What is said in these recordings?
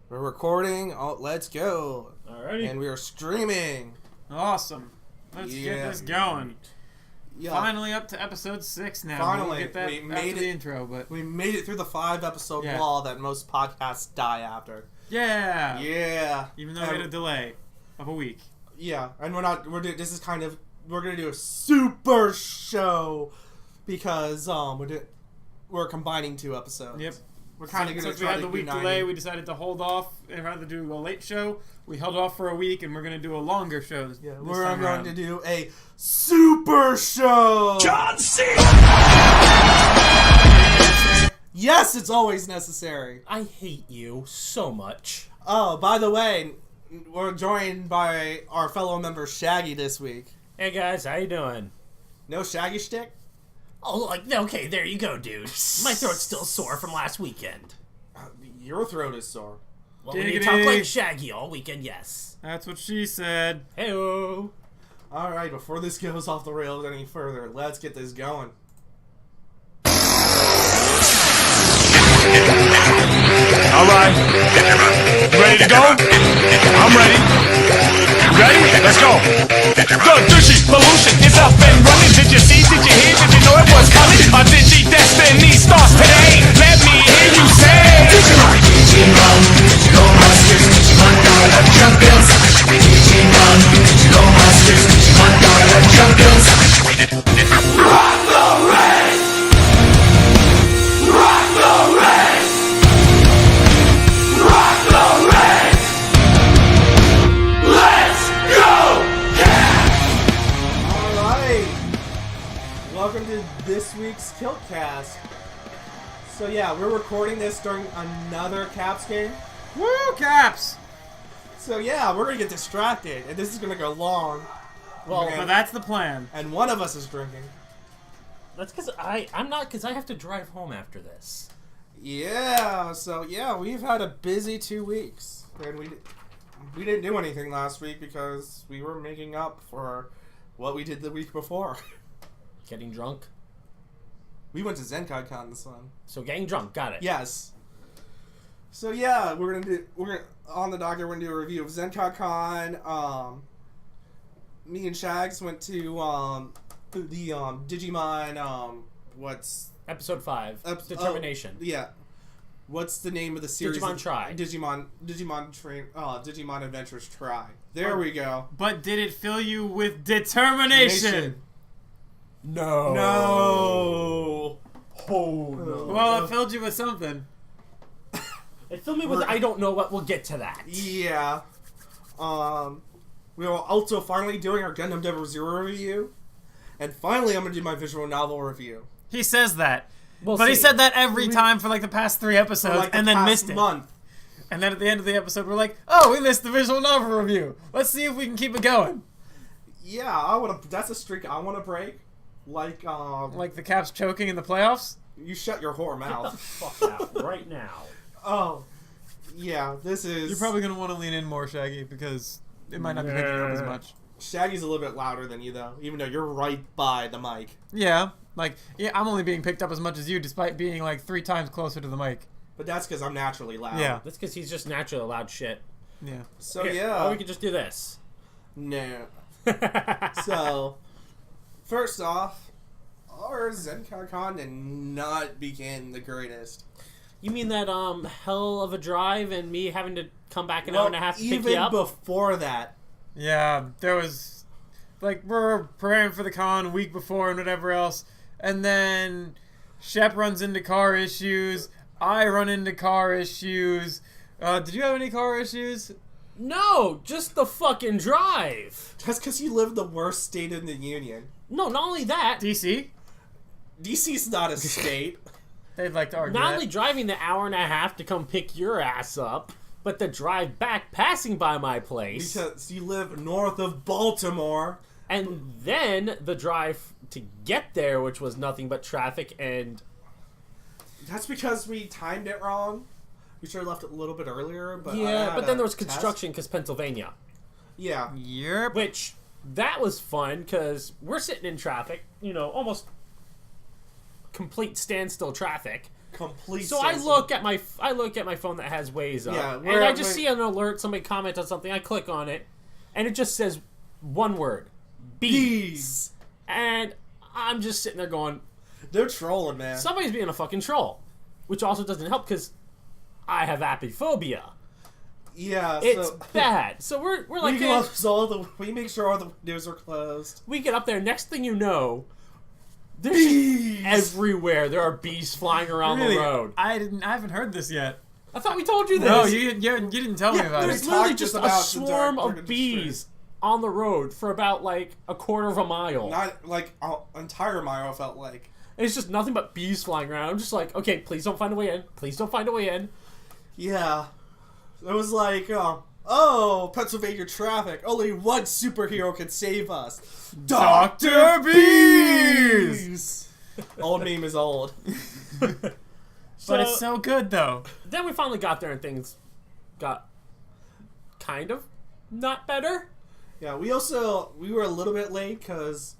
We're recording. Oh, let's go. Alrighty. And we are streaming. Awesome. Let's get this going. Yeah. Finally up to episode 6 now. Finally. We'll get that We made after it. the intro, but We made it through the 5-episode Yeah. wall that most podcasts die after. yeah. Yeah. Even though we had a delay of a week. Yeah, and this is kind of, we're gonna do a super show because we're combining 2 episodes. Yep. We're kind of gonna Since we try had to the week unite delay, it. we decided to hold off and rather do a late show. We held off for a week, and we're going to do a longer show this We're time going around. to do a super show. John Cena! Yes, it's always necessary. I hate you so much. Oh, by the way, we're joined by our fellow member Shaggy this week. Hey guys, how you doing? No Shaggy shtick? Oh, okay, there you go, dude. My throat's still sore from last weekend. Your throat is sore. Well, when you Giggity. talk like Shaggy all weekend, yes. That's what she said. Hey-o. Alright, before this goes off the rails any further, let's get this going. Alright. Ready to go? I'm ready. Ready? Let's go. The Digi-Pollution is up and running. Did you see? Did you hear? Did you know it was coming? A Digi-Destiny starts today. Let me hear you say Digimon, Go Masters, Digimon Dora Champions. Digimon, Go Masters, Digimon Dora Champions. Rock the race! Rock the race! Rock the race! Let's go! Alright! Welcome to this week's KiltKast. So yeah, we're recording this during another Caps game. Woo, Caps! So yeah, we're gonna get distracted, and this is gonna go long. Well, But that's the plan. And one of us is drinking. that's because I'm not, because I have to drive home after this. Yeah, so yeah, we've had a busy 2 weeks. And we didn't do anything last week because we were making up for what we did the week before. Getting drunk. We went to Zenkaikon this one. So getting drunk, got it. Yes. So yeah, we're gonna on the docket. We're gonna do a review of Zenkaikon. Me and Shags went to the Digimon. What's Episode 5. Determination. yeah. What's the name of the series? Digimon Tri. Digimon Adventures Tri. There we go. But did it fill you with determination? No. No. Oh, no. Well, it filled you with something. It filled me with, I don't know what, we'll get to that. Yeah. We are also finally doing our Gundam 00 review. And finally I'm going to do my visual novel review. He says that. We'll But he see. said that every time for like the past 3 episodes For, like, the and then past missed it. month. And then at the end of the episode, we're like, oh, we missed the visual novel review. Let's see if we can keep it going. Yeah, that's a streak I want to break. Like Like the Caps choking in the playoffs? you shut your whore Get the mouth. fuck out right now. Oh. Yeah, this is... You're probably going to want to lean in more, Shaggy, because it might not be picking up as much. Shaggy's a little bit louder than you, though. Even though you're right by the mic. Yeah, I'm only being picked up as much as you, despite being like 3 times closer to the mic. But that's because I'm naturally loud. Yeah. That's because he's just naturally loud shit. Yeah. So, Here, yeah. Or we could just do this. No. So, first off, our Zenkaikon did not begin the greatest. You mean that hell of a drive and me having to come back an hour and a half to pick you even up? before that, Yeah, there was, like, we're preparing for the con a week before and whatever else, and then Shep runs into car issues, I run into car issues. Did you have any car issues? No, just the fucking drive. that's because you live in the worst state in the Union. No, not only that. DC? DC's not a state. They'd like to argue Not that. only driving the hour and a half to come pick your ass up, but the drive back passing by my place. Because you live north of Baltimore. And then the drive to get there, which was nothing but traffic and... That's because we timed it wrong. We should have left it a little bit earlier, but I Yeah, had but then a there was test. construction because Pennsylvania. Yeah. Yep. Which, that was fun because we're sitting in traffic, almost complete standstill traffic. complete. So I standstill. look at my phone that has Waze up, Yeah, and where- I just wait. see an alert. Somebody comments on something. I click on it, and it just says one word: bees. And I'm just sitting there going, They're trolling, man. somebody's being a fucking troll, which also doesn't help because I have apiphobia. Yeah, It's so bad. So we're like, we close we make sure all the windows are closed. we get up there. Next thing you know, there's Bees. everywhere. There are bees flying around Really? the road. I haven't heard this yet. I thought we told you this. No, you didn't tell me about There's it. we literally talked just just a about the swarm dark of bees on the road for about like a quarter of a mile. Not like an entire mile. Felt like. And it's just nothing but bees flying around. I'm just like, okay, please don't find a way in. Please don't find a way in. Yeah, it was like, oh, Pennsylvania traffic. Only one superhero can save us. Dr. Bees! Old meme is old. But it's so good though. Then we finally got there and things got kind of not better. Yeah, we were a little bit late because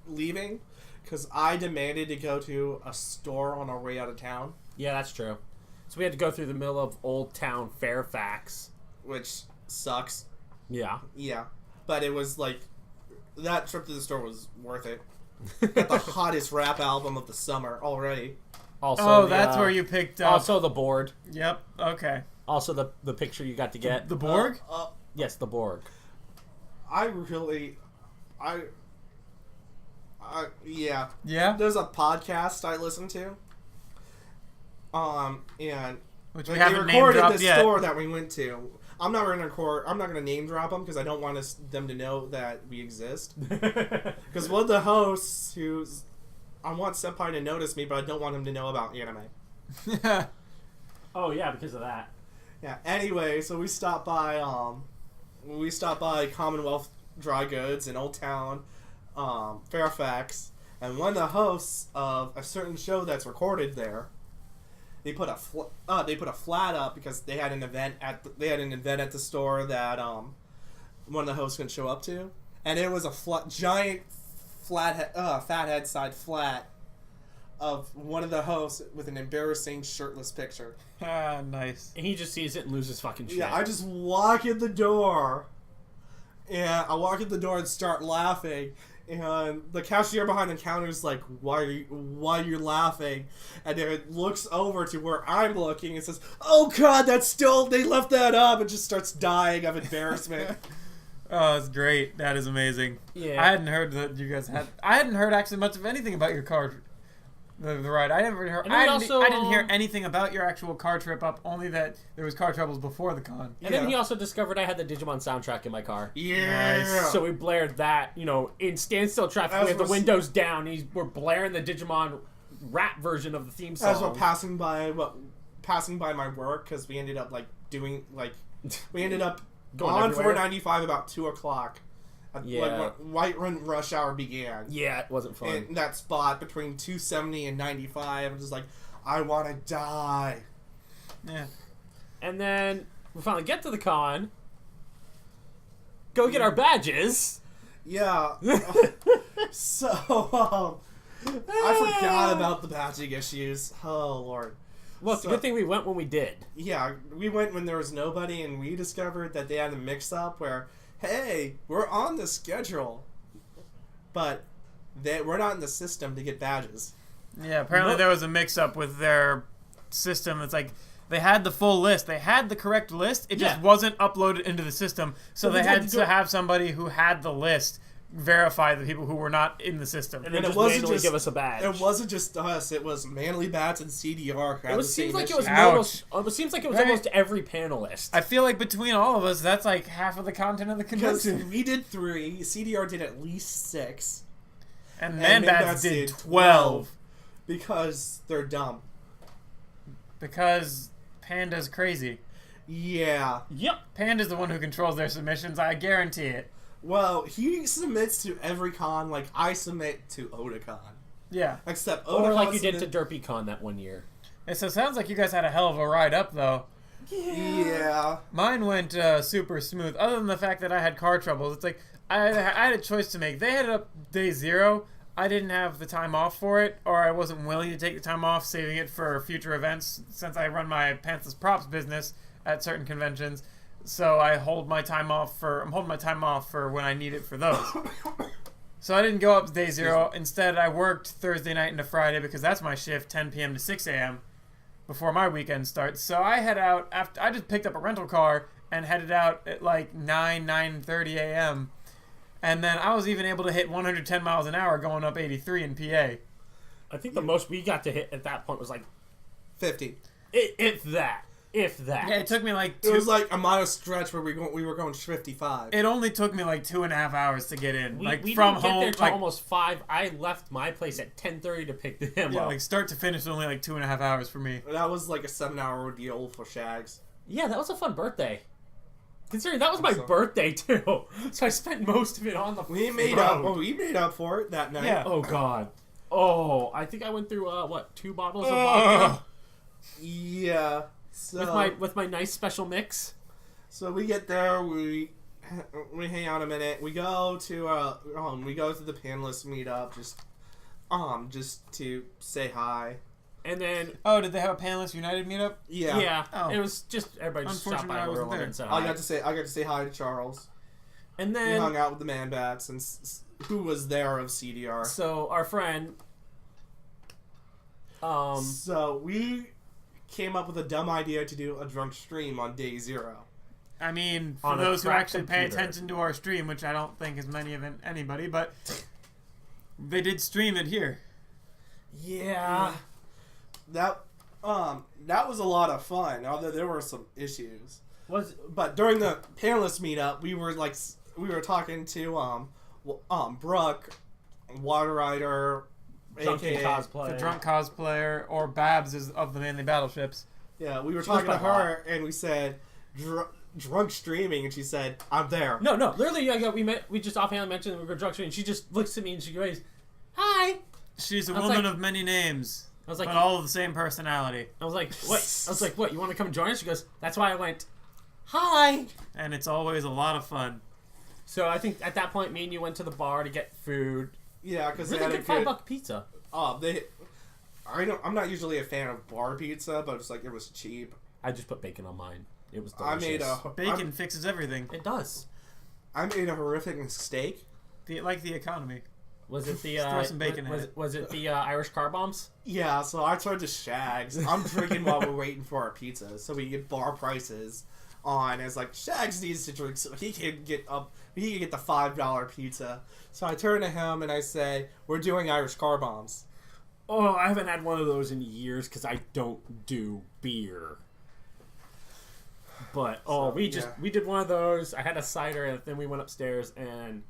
leaving, because I demanded to go to a store on our way out of town, Yeah, that's true. So we had to go through the middle of Old Town Fairfax. which sucks. Yeah. Yeah, but it was like that trip to the store was worth it. Got the hottest rap album of the summer already. Also, Oh, that's where you picked up. Also, the board. Yep. Okay. Also, the picture you got to get. The Borg. Yes, the Borg. Yeah. Yeah. There's a podcast I listen to. And Which they we haven't name recorded dropped the yet. store that we went to. I'm not gonna name drop them because I don't want them to know that we exist. Because one of the hosts, I want Senpai to notice me, but I don't want him to know about anime. Oh yeah, because of that. Yeah. Anyway, so we stopped by Commonwealth Dry Goods in Old Town, Fairfax, and one of the hosts of a certain show that's recorded there. They put a flat up because they had an event at the store that one of the hosts couldn't show up to, and it was a giant fathead side flat of one of the hosts with an embarrassing shirtless picture. Ah, nice. And he just sees it and loses fucking shit. Yeah, I just walk in the door, and and start laughing. And the cashier behind the counter is like, why are you laughing? And then it looks over to where I'm looking and says, oh god, they left that up, and just starts dying of embarrassment. Oh, that's great. That is amazing. Yeah. I hadn't heard that you guys had. I hadn't heard actually much of anything about your car, the ride. I never heard. And then I didn't hear also- anything about your actual car trip up. Only that there was car troubles before the con. And then he also discovered I had the Digimon soundtrack in my car. Yeah. Nice. So we blared that, in standstill traffic. As We had the we're windows down. We're blaring the Digimon rap version of the theme song. As we're passing by my work, because we ended up going on everywhere. 495 about 2:00. Yeah. When rush hour began. Yeah, it wasn't fun. In that spot between 270 and 95, I'm just like, I want to die. Yeah. And then we finally get to the con. Go get our badges. Yeah. So, I forgot about the badging issues. Oh, Lord. Well, it's a good thing we went when we did. Yeah, we went when there was nobody, and we discovered that they had a mix-up where, hey, we're on the schedule, but we're not in the system to get badges. Yeah. Apparently there was a mix-up with their system. It's like they had the full list. They had the correct list. It just Yeah. wasn't uploaded into the system. So they they had had to to have somebody who had the list verify the people who were not in the system. And then And it just wasn't manually just- give us a badge. It wasn't just us, it was Manly Bats and CDR. Who had the seems same like it issue. was Ouch. Right. almost every panelist. I feel like between all of us, that's like half of the content of the Because convention. we did 3, CDR did at least 6, And and Man-Bats did 12. because they're dumb. Because Panda's crazy. Yeah. Yep. Panda's the one who controls their submissions, I guarantee it. Well, he submits to every con like I submit to Otakon. Yeah. Except Otakon Or like you did to DerpyCon that one year. And so it sounds like you guys had a hell of a ride up, though. Yeah. Mine went super smooth, other than the fact that I had car troubles. It's like, I had a choice to make. They had it up day 0. I didn't have the time off for it, or I wasn't willing to take the time off, saving it for future events, since I run my Pantsless Props business at certain conventions. So I'm holding my time off for when I need it for those. So I didn't go up day 0. Instead, I worked Thursday night into Friday because that's my shift, 10 p.m. to 6 a.m. before my weekend starts. So I head out after I just picked up a rental car and headed out at like 9:30 a.m. And then I was even able to hit 110 miles an hour going up 83 in PA. I think the most we got to hit at that point was like 50. If that. Yeah, it took me like It was like a mile stretch where we were going 55. It only took me like 2.5 hours to get in. We from didn't get home, there till like almost 5. I left my place at 10:30 to pick him yeah, up. like start to finish, only like 2.5 hours for me. That was like a 7-hour ordeal for Shags. Yeah, that was a fun birthday. Considering that was my birthday too, so I spent most of it on the. We made up. Oh, we made up for it that night. Yeah. Oh God. Oh, I think I went through 2 bottles of vodka Yeah. So with my nice special mix. So we get there. We hang out a minute. We go to the panelist meetup just to say hi. And then did they have a panelist United meetup? Yeah. Oh. It was just everybody just stopped by Unfortunately, I a wasn't little there. and said I hi. got to say hi to Charles. And We then hung out with the Man Bats and who was there of CDR. so our friend So we came up with a dumb idea to do a drunk stream on day 0. I mean, for On a those who cracked actually pay computer. attention to our stream, which I don't think is many of anybody, but they did stream it here. yeah. That was a lot of fun. Although there were some issues. But During the panelist meetup, we were talking to Brooke, Water Rider, Drunken aka cosplay. The drunk cosplayer, or Babs is of the Manly Battleships. Yeah, we were She was talking to pretty her and we said drunk streaming, and she said, "I'm there." No, literally, we just offhand mentioned that we were drunk and she just looks at me and she goes, "Hi." She's a I was woman like- of many names, I was like, but all of the same personality. I was like, what? I was like, what? You want to come join us? She goes, that's why I went. Hi. And it's always a lot of fun. So I think at that point, me and you went to the bar to get food. Yeah, because Really they good had a good. $5 pizza. I'm not usually a fan of bar pizza, but it's like it was cheap. I just put bacon on mine. It was I delicious. made Bacon fixes everything. It does. I made a horrific mistake. Like the economy. Was it the throw some bacon in it. was it the Irish car bombs? Yeah, so I turned to Shags. I'm drinking while we're waiting for our pizza, so we get bar prices on. It's like Shags needs to drink so he can get the $5 pizza. So I turn to him and I say, "We're doing Irish car bombs." Oh, I haven't had one of those in years because I don't do beer. But we did one of those. I had a cider and then we went upstairs and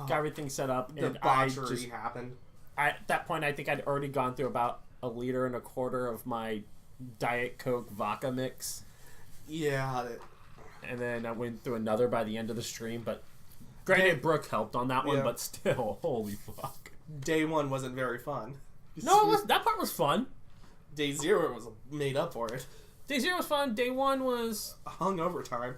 got everything set up. The And debauchery happened. at that point, I think I'd already gone through about 1.25 liters of my Diet Coke vodka mix. Yeah. And then I went through another by the end of the stream. But granted, Brooke helped on that one, Yeah. but still, holy fuck. Day 1 wasn't very fun. No, that part was fun. Day 0 was made up for it. Day 0 was fun. Day 1 was... Hungover time.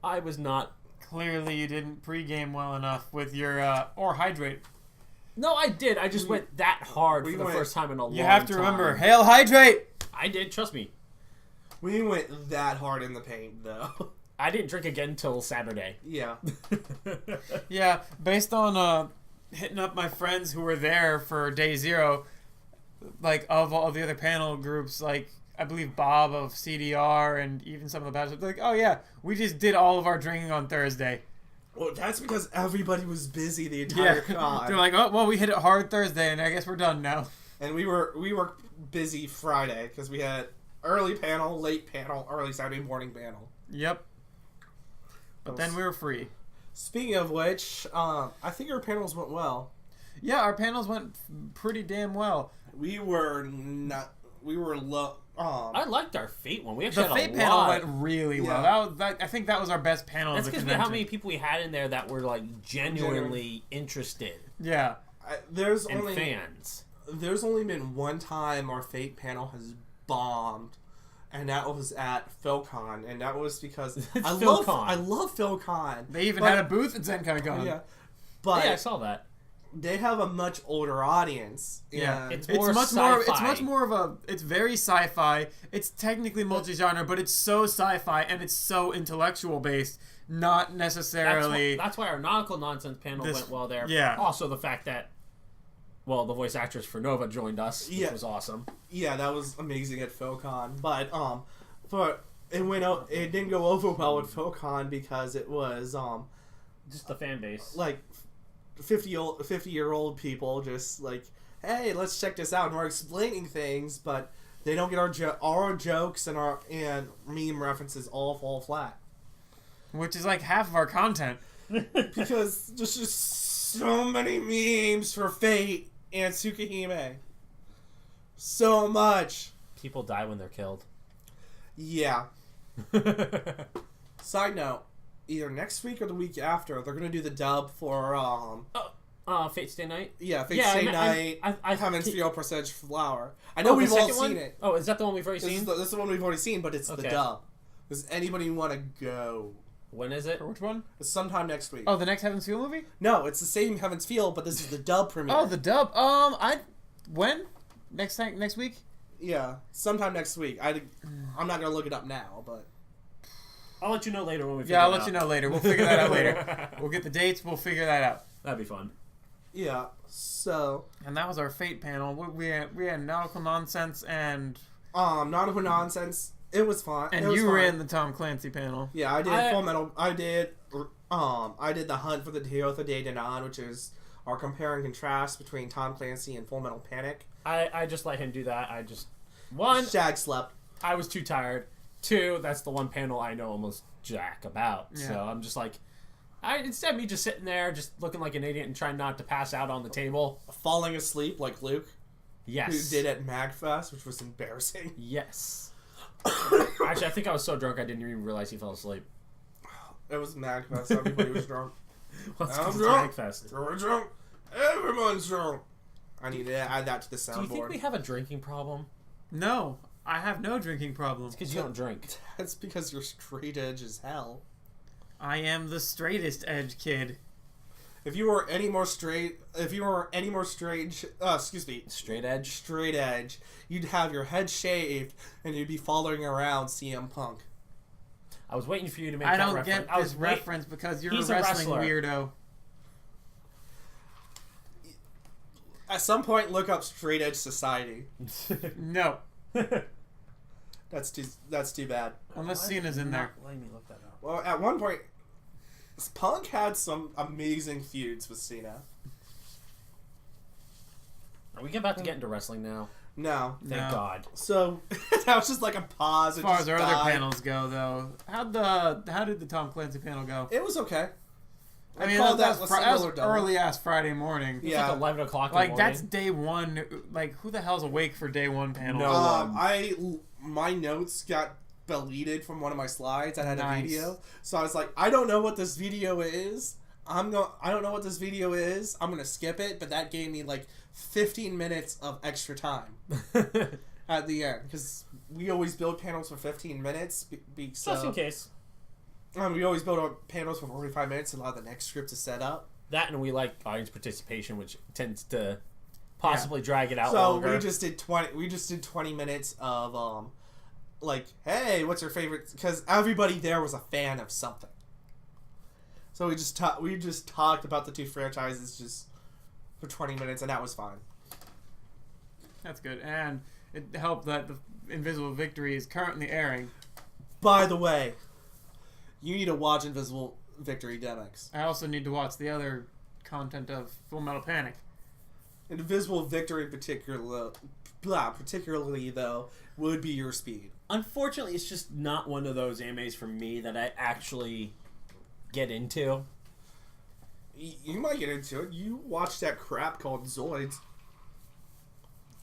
I was not... Clearly you didn't pregame well enough with your, or hydrate. No, I did. I just went that hard for the first time in a long time. You have to remember, hail hydrate! I did, trust me. We went that hard in the paint, though. I didn't drink again until Saturday. Yeah. Yeah, based on hitting up my friends who were there for day 0, like of all the other panel groups, like I believe Bob of CDR and even some of the bachelors, like, oh yeah, we just did all of our drinking on Thursday. Well, that's because everybody was busy the entire con. They're like, oh well, we hit it hard Thursday, and I guess we're done now. And we were busy Friday because we had early panel, late panel, early Saturday morning panel. Yep. But then we were free. Speaking of which, I think our panels went well. Yeah, our panels went pretty damn well. We were low. I liked our Fate one. We actually The had Fate a panel lot. went really well. I think that was our best panel That's of the because convention. how many people we had in there that were like genuinely interested Yeah. There's and only fans. There's only been one time our Fate panel has bombed, and that was at PhilCon, and that was because I love PhilCon. They even had a booth at Zenkaikon. Yeah, but Yeah, I saw that. they have a much older audience. Yeah, And It's more much more. It's sci-fi. much more of a. It's very sci-fi. It's technically multi-genre, but it's so sci-fi and it's so intellectual based, not necessarily. That's why our nautical nonsense panel This- went well there. yeah. Also, the fact that, well, the voice actress for Nova joined us, which Yeah. was awesome. yeah, that was amazing at PhilCon. But it didn't go over well at PhilCon because it was Just the fan base. like 50-year-old people just like, hey, let's check this out, and we're explaining things, but they don't get our jokes and our meme references all fall flat Which is like half of our content. because there's just so many memes for Fate and Tsukihime. So much. People die when they're killed. Yeah. Side note, either next week or the week after, they're gonna do the dub for Fate Stay Night? Fate Yeah, Stay I Night. I Heaven's Feel Percentage Flower. I know the we've all second seen one? it. Oh, is that the one we've already This seen? is the one we've already seen, but it's the Okay. dub. Does anybody want to go? When is it? For which one? It's sometime next week. Oh, the next Heaven's Feel movie? No, it's the same Heaven's Feel, but this is the dub premiere. Oh, the dub. When? Next week? Yeah, sometime next week. I'm not gonna look it up now, but I'll let you know later when we figure Yeah, I'll it let out. you know later. We'll figure that out later. We'll get the dates. We'll figure that out. That'd be fun. yeah. So, And that was our Fate panel. We had nautical nonsense and nautical nonsense. It was fun. and It was you fun. ran the Tom Clancy panel. Yeah, I did Full Metal. I did the Hunt for the Teotha de Danann, which is our compare and contrast between Tom Clancy and Full Metal Panic. I just let him do that. One, Shag slept. I was too tired. Two, that's the one panel I know almost jack about. Yeah. So I'm just like, instead of me just sitting there, just looking like an idiot and trying not to pass out on the table. Falling asleep like Luke, Yes. who did at MagFest, which was embarrassing. Yes. Actually, I think I was so drunk I didn't even realize he fell asleep. It was MagFest. Everybody was drunk. Well, it's I'm 'cause it's drunk. Magfest. We're drunk. Everyone's drunk. I need to add that to the soundboard. Do you think we have a drinking problem? No, I have no drinking problem. Because you don't drink. That's because you're straight edge as hell. I am the straightest edge kid. If you were any more straight, Straight edge? straight edge, you'd have your head shaved and you'd be following around CM Punk. I was waiting for you to make I that don't reference. get this reference because you're a He's a wrestling wrestler. weirdo. At some point, look up Straight Edge Society. No, That's too bad. unless Cena's in there. Let me look that up. Well, at one point, Punk had some amazing feuds with Cena. Are we about to get into wrestling now? No. Thank No. God. So that was just like a pause. As far as our other panels go, though, how did the Tom Clancy panel go? It was okay. I mean, called that that was, a that was single or double. early ass Friday morning. It's Yeah. like 11 o'clock in Like the that's morning. day one. Like who the hell's awake for day one panel? No. My notes got deleted from one of my slides. I had Nice. a video, so I was like, I don't know what this video is. I don't know what this video is. I'm gonna skip it. But that gave me like 15 minutes of extra time at the end because we always build panels for 15 minutes. Just in case. We always build our panels for 45 minutes and allow the next script to set up. That and we like audience participation, which tends to possibly drag it out So longer. we just did 20 minutes of like, hey, what's your favorite? Because everybody there was a fan of something. So we just talked about the two franchises just for 20 minutes, and that was fine. That's good, and it helped that the Invisible Victory is currently airing. By the way, you need to watch Invisible Victory Demyx. I also need to watch the other content of Full Metal Panic. Invisible Victory particularly though would be your speed. Unfortunately, it's just not one of those animes for me that I actually get into. You might get into it. You watch that crap called Zoids.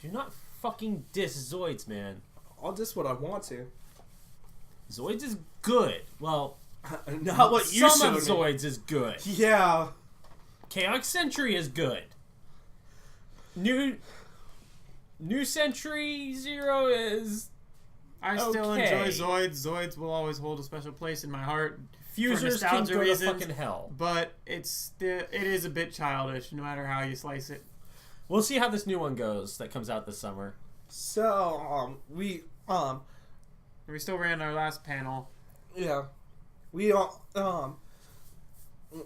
Do not fucking diss Zoids, man. I'll diss what I want to. Zoids is good. Well, Not what you some showed of me. Zoids is good. Yeah. Chaotic Century is good. New Century Zero is I still Okay. enjoy Zoids. Zoids will always hold a special place in my heart. Fusers can nostalgia go to reasons, fucking hell. but it is a bit childish, no matter how you slice it. We'll see how this new one goes that comes out this summer. So we still ran our last panel. yeah, we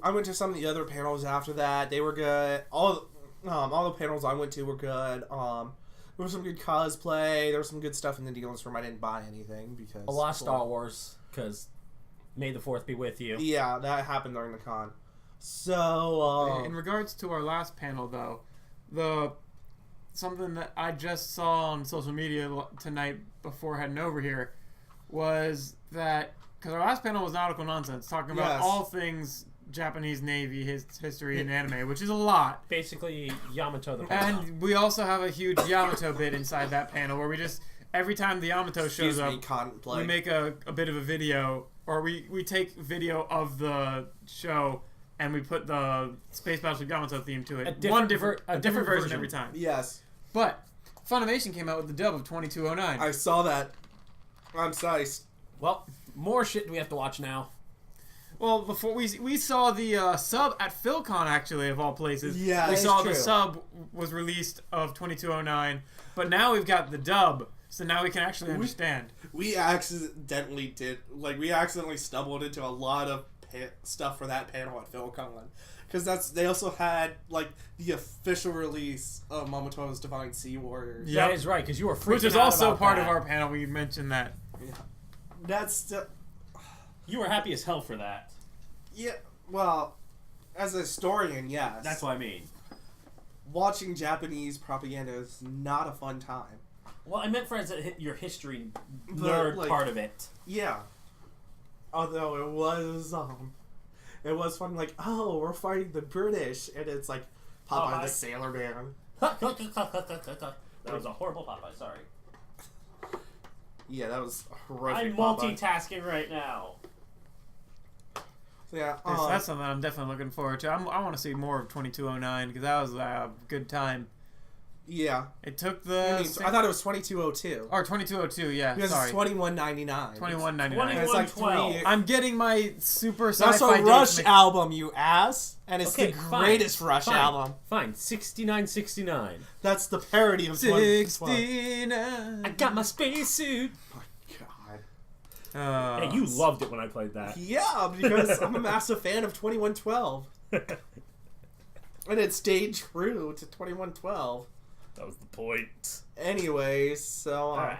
I went to some of the other panels after that. They were good. All the panels I went to were good. There was some good cosplay. There was some good stuff in the dealer's room. I didn't buy anything because A lot of Star Wars, because May the 4th be with you. Yeah, that happened during the con. So In regards to our last panel, though, something that I just saw on social media tonight before heading over here was that, because our last panel was nautical nonsense, talking about all things Japanese Navy, his history, and anime, which is a lot. Basically, Yamato the Pirate. And we also have a huge Yamato bit inside that panel where we just, every time the Yamato shows up, we make a bit of a video, or we take video of the show and we put the Space Battleship Yamato theme to it. A different version every time. Yes. But Funimation came out with the dub of 2209. I saw that. I'm sorry. Well, more shit we have to watch now. Well, before we saw the sub at PhilCon, actually, of all places. Yeah, we it's saw true. the sub was released of 2209, but now we've got the dub, so now we can actually understand. We accidentally stumbled into a lot of stuff for that panel at PhilCon, because they also had the official release of Momoto's Divine Sea Warriors. Yeah. That is right, because you were freaking Which is out also about part that. of our panel. We mentioned that. Yeah. That's You were happy as hell for that. yeah. Well, as a historian, yes. That's what I mean. Watching Japanese propaganda is not a fun time. Well, I meant for your history But, nerd part of it. Yeah. Although it was fun. Oh, we're fighting the British, and it's like Popeye hi. the Sailor Man. That was a horrible Popeye, sorry. Yeah, that was horrific. I'm Popeye. multitasking right now. So, yeah, Yes, that's something I'm definitely looking forward to. I want to see more of 2209 because that was a good time. yeah. It took I thought it was 2202. or 2202. Yeah, Because sorry. it's 2199. 2199. It's like 2112. 3 I'm getting my super That's sci-fi a Rush dates album, you ass, and it's Okay, the fine, greatest Rush fine. album. Fine, 6969. That's the parody of 2012. 69. I got my spacesuit. God. Hey, you loved it when I played that. Yeah, because I'm a massive fan of 2112, and it stayed true to 2112. That was the point. Anyways, so Alright.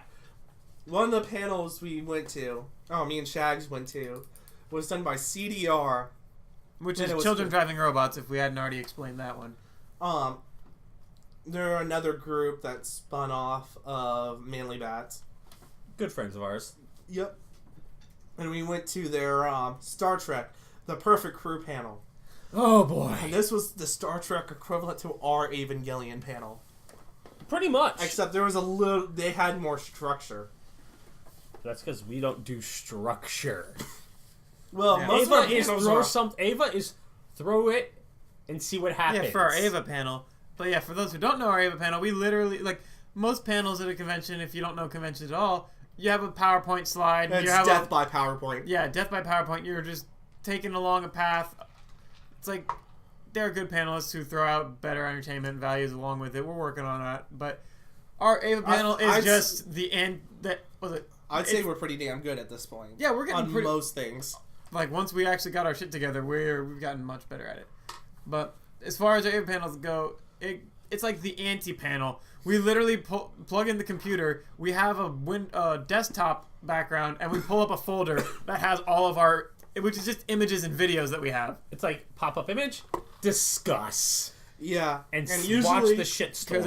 one of the panels we went to, me and Shags went to, was done by CDR. Which And is it was Children good. Driving Robots, if we hadn't already explained that one. They're another group that spun off of Manly Bats. Good friends of ours. Yep. And we went to their Star Trek, the Perfect Crew panel. Oh boy. And this was the Star Trek equivalent to our Evangelion panel. Pretty much. Except there was they had more structure. That's because we don't do structure. Well, Yeah. most of our Ava is panels are... Ava is throw it and see what happens. Yeah, for our Ava panel. But yeah, for those who don't know our Ava panel, we literally, most panels at a convention, if you don't know conventions at all, you have a PowerPoint slide. It's you have death by PowerPoint. Yeah, death by PowerPoint. You're just taking along a path. It's like, there are good panelists who throw out better entertainment values along with it. We're working on that. But our Ava panel is just the end. I'd say we're pretty damn good at this point. Yeah, we're getting on pretty... most things. Once we actually got our shit together, we've gotten much better at it. But as far as our Ava panels go, it's like the anti-panel. We literally plug in the computer, we have a desktop background, and we pull up a folder that has all of our, which is just images and videos that we have. It's like pop-up image, discuss, Yeah, and usually watch the shit story.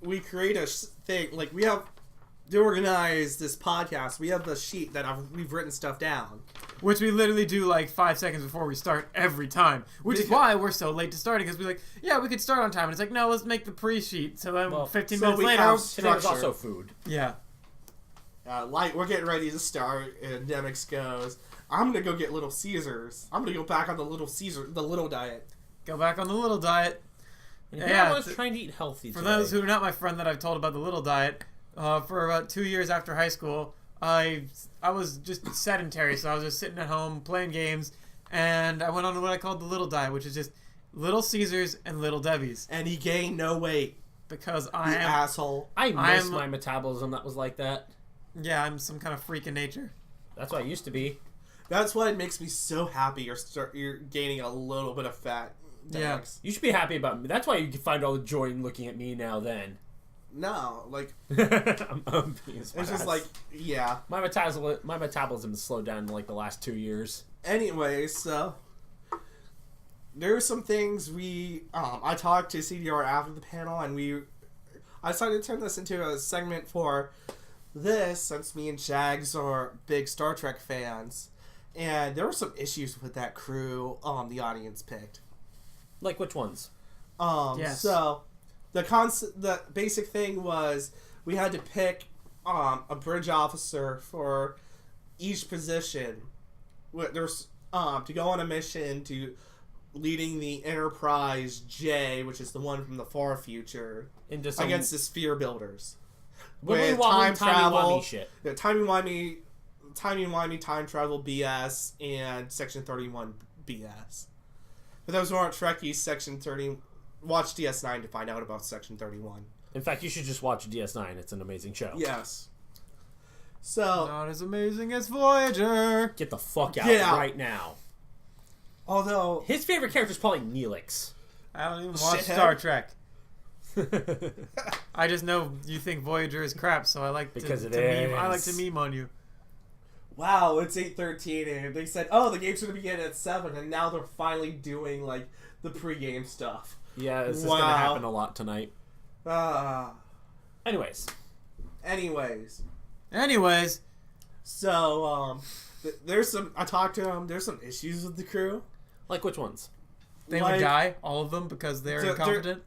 we create a thing, we have to organize this podcast. We have the sheet that we've written stuff down. Which we literally do 5 seconds before we start every time. Which is why we're so late to starting, because we're we could start on time. And it's no, let's make the pre-sheet. So then 15 minutes later... have Today was structure. also food. Yeah. We're getting ready to start, and Demyx goes, I'm going to go get Little Caesars. I'm going to go back on the Little diet. Go back on the little diet. And Yeah, I was trying to eat healthy For today. those who are not my friend that I've told about the little diet, for about 2 years after high school, I was just sedentary, so I was just sitting at home playing games, and I went on to what I called the Little Diet, which is just Little Caesars and Little Debbie's. And he gained no weight. Because I am asshole. I miss my metabolism that was like that. Yeah, I'm some kind of freak in nature. That's what I used to be. That's why it makes me so happy you're gaining a little bit of fat. Yeah. You should be happy about me. That's why you find all the joy in looking at me now then. No, like I'm being it's just like yeah. My metabolism has slowed down in like the last 2 years. Anyway, so there's some things I talked to CDR after the panel, and I decided to turn this into a segment for this since me and Shags are big Star Trek fans, and there were some issues with that crew the audience picked. Like which ones? Yes. So the basic thing was we had to pick a bridge officer for each position. There's to go on a mission to leading the Enterprise J, which is the one from the far future, against the Sphere Builders. With time travel, shit. Yeah, timey-wimey time travel BS and Section 31 BS. For those who aren't Trekkies, Section 30, watch DS9 to find out about Section 31. In fact, you should just watch DS9. It's an amazing show. Yes. So Not as amazing as Voyager. get the fuck out right now. Although His favorite character is probably Neelix. I don't even watch Shithead. Star Trek. I just know you think Voyager is crap, so I like Because to it meme. is. I like to meme on you. wow, it's 8:13, and they said, "Oh, the game's gonna begin at 7," and now they're finally doing like the pregame stuff. Yeah, this is Wow. gonna happen a lot tonight. Anyways, Anyways, so there's some. I talked to them. There's some issues with the crew. like which ones? they Like- would die, all of them, because they're incompetent.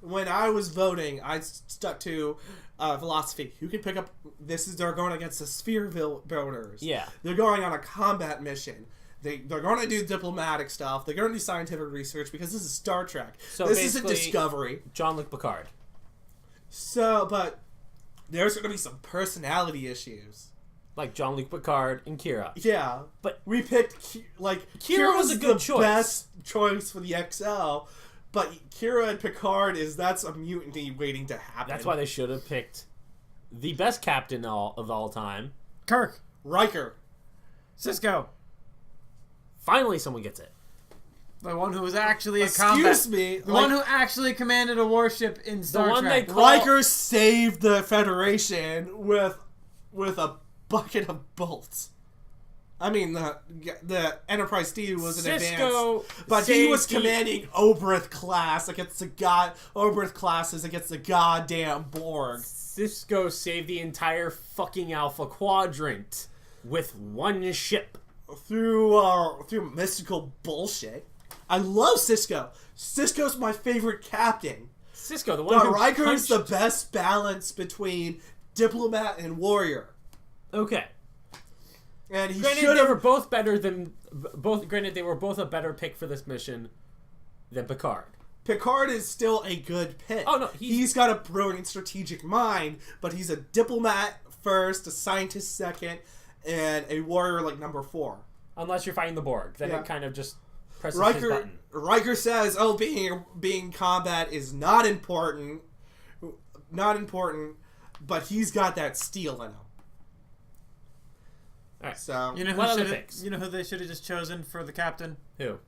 When I was voting, I stuck to philosophy. Who can pick up? They're going against the Sphere Builders. Yeah. They're going on a combat mission. They're going to do diplomatic stuff. They're going to do scientific research because this is Star Trek. So this isn't basically- Discovery. Jean-Luc Picard. So, but there's going to be some personality issues. Like Jean-Luc Picard and Kira. Yeah, But we picked Kira was a good choice. Best choice for the XL, but Kira and Picard that's a mutiny waiting to happen. that's why they should have picked the best captain of all time. Kirk, Riker. Cisco, Finally, someone gets it. the one who was actually a Excuse combat. me, The one who actually commanded a warship in Star one Trek. they call- Riker saved the Federation with a bucket of bolts. I mean, the Enterprise D was an Cisco advance, but he was saved the- commanding Oberth class against Oberth classes against the goddamn Borg. Cisco saved the entire fucking Alpha Quadrant with one ship. Through mystical bullshit. I love Cisco. Cisco's my favorite captain. Cisco, the one But who Riker's the punched- best balance between diplomat and warrior. Okay. And he Granted, should they were have. both better than Granted, they were both a better pick for this mission than Picard. Picard is still a good pick. Oh, no, he's got a brilliant strategic mind, but he's a diplomat first, a scientist second, and a warrior like number 4. Unless you're fighting the Borg, then Yeah. it kind of just presses his button. Riker says, "Oh, being combat is not important, but he's got that steel in him." All right. So You know What other who picks? You know who they should have just chosen for the captain? Who?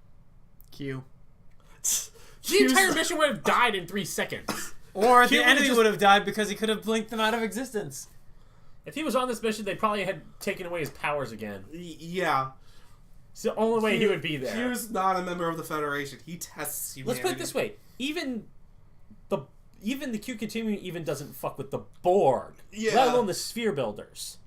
Q. The entire mission would have died in 3 seconds. Or Q the would've enemy just- would have died because he could have blinked them out of existence. If he was on this mission, they probably had taken away his powers again. Yeah. It's the only way he would be there. Q's not a member of the Federation. He tests humanity. Let's put it this way: even the Q Continuum even doesn't fuck with the Borg, Yeah. let alone the Sphere Builders.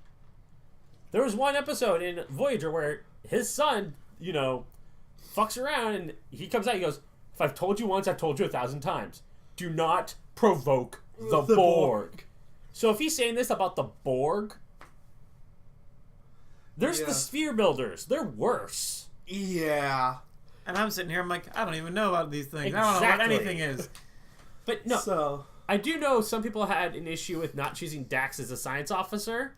There was one episode in Voyager where his son, fucks around and he comes out. He goes, "If I've told you once, I've told you 1,000 times. Do not provoke the Borg." So if he's saying this about the Borg, there's Yeah. the Sphere Builders. They're worse. Yeah. And I'm sitting here, I'm like, I don't even know about these things. I don't know what Exactly. anything is. But no, So I do know some people had an issue with not choosing Dax as a science officer.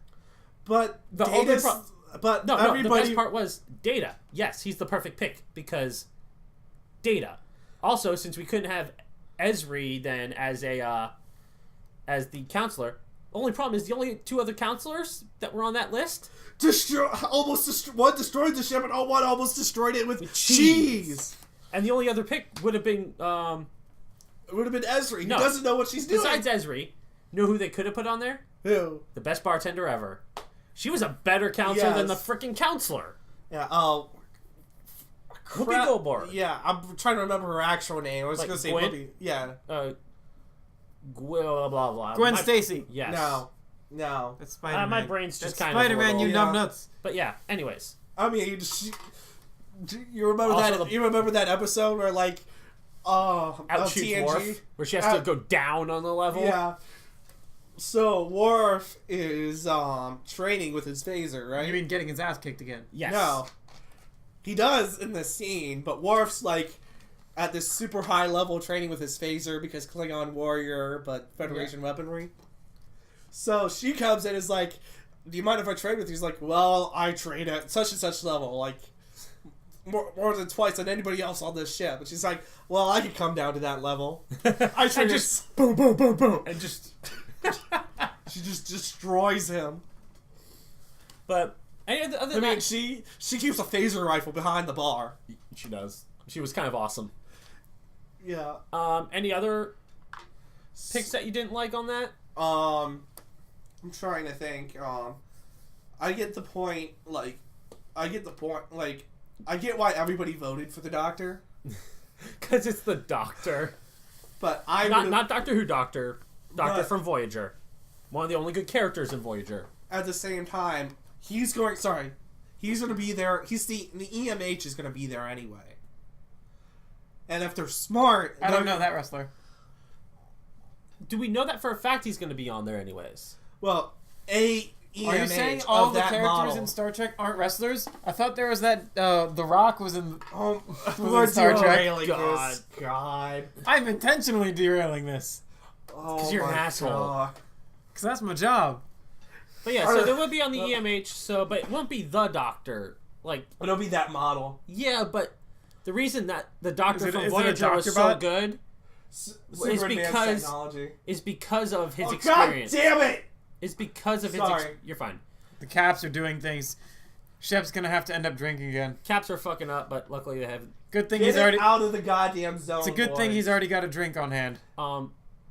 But The Data's, but No, everybody, the best part was Data. Yes, he's the perfect pick because Data. Also, since we couldn't have Ezri then as the counselor, only problem is the only 2 other counselors that were on that list. one destroyed the ship and one almost destroyed it with cheese. cheese. And the only other pick would have been It would have been Ezri. No. He doesn't know what she's doing. besides Ezri. Know who they could have put on there? Who? The best bartender ever. She was a better counselor than the Yes. freaking counselor. Yeah. Whoopi Goldberg. Yeah, I'm trying to remember her actual name. I was Like gonna say Gwen? Whoopi. Yeah. Blah blah blah. Gwen Stacy. Yes. No. That's Spider-Man. My brain's just That's kind of Spider-Man, you Yeah. numbnuts. But yeah. Anyways. I mean, you remember Also that? You remember that episode where like, Outshoots TNG? Worf, where she has to go down on the level. Yeah. So Worf is training with his phaser, right? You mean getting his ass kicked again? Yes. No. He does in this scene, but Worf's like at this super high level training with his phaser because Klingon warrior, but Federation weaponry. So she comes in and is like, do you mind if I trade with you? He's like, well, I train at such and such level, like more than twice than anybody else on this ship. And she's like, well, I could come down to that level. I train And just boom, boom, boom, boom. And just. She just destroys him. But other I than mean, that, she keeps a phaser rifle behind the bar. she does. She was kind of awesome. Yeah. Any other picks that you didn't like on that? I'm trying to think. I get the point. I get why everybody voted for the Doctor, Because it's the Doctor. but Not Doctor Who Doctor But- from Voyager. One of the only good characters in Voyager. at the same time, he's going to be there. The EMH is going to be there anyway. And if they're smart, I don't know that wrestler. Do we know that for a fact he's going to be on there anyways? Well, EMH Are you saying all of the that characters model. in Star Trek aren't wrestlers? I thought there was that The Rock was in. We're Star Trek. derailing God. this. God. I'm intentionally derailing this Oh, you're an my asshole. God. because that's my job. But yeah, so there would be on the EMH, but it won't be the Doctor. Like, It'll be that model. yeah, but the reason that the Doctor Is it from a Voyager was Doctor so bot? good Super It's advanced because- technology. is because of his Oh, experience. God damn it! It's because of his Sorry. You're fine. The Caps are doing things. Shep's gonna have to end up drinking again. Caps are fucking up, but luckily they have. Good thing Get he's it already. out of the goddamn zone. It's a good thing boys. he's already got a drink on hand.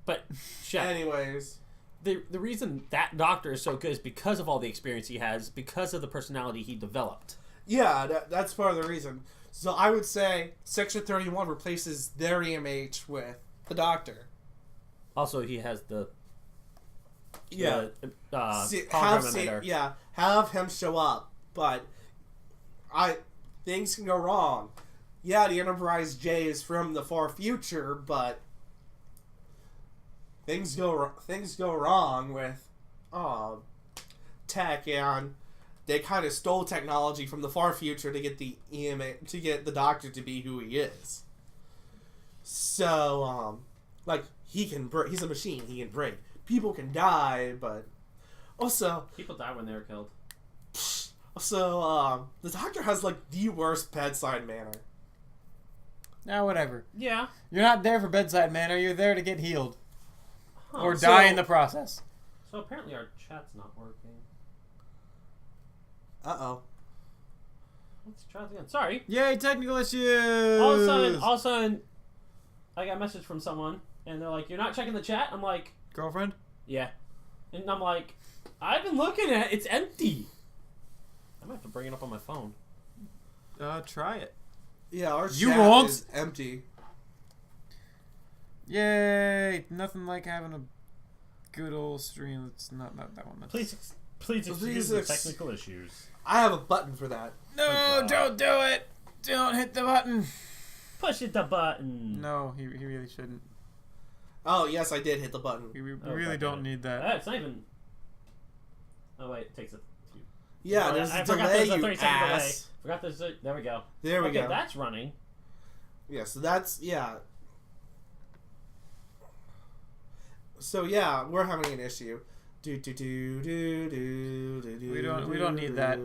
But Shep, Anyways. the reason that Doctor is so good is because of all the experience he has, because of the personality he developed. Yeah, that's part of the reason. So I would say Section 31 replaces their EMH with the Doctor. Also, he has the Yeah. hologram emitter. Have him show up. But things can go wrong. Yeah, the Enterprise J is from the far future, but things go wrong with tech, and they kind of stole technology from the far future to get the to get the Doctor to be who he is. So like he's a machine. He can break. People can die, but also People die when they're killed. the Doctor has like the worst bedside manner. Now, whatever. Yeah. You're not there for bedside manner. You're there to get healed or So- die in the process. So apparently our chat's not working. Uh-oh. Let's try it again. Sorry. Yay, technical issues. All of a sudden, I got a message from someone, and they're like, "You're not checking the chat." I'm like, Girlfriend? "Yeah," and I'm like, "I've been looking at it. It's empty." I might have to bring it up on my phone. Try it. Yeah, our You chat won't? is empty. Yay! Nothing like having a good old stream. It's not that one. That's... Please excuse the technical issues. I have a button for that. No, Oh, God. don't do it! Don't hit the button. Push it the button. No, he really shouldn't. Oh, yes, I did hit the button. We Oh, really God, don't damn it. need that. It's not even. Oh wait, it takes a few. Yeah, Oh, there's I a forgot delay, there's a you 30-second delay. ass. Forgot there's a. There we go. There we Okay, go. that's running. Yeah, so that's, yeah. So yeah, we're having an issue. We don't need that.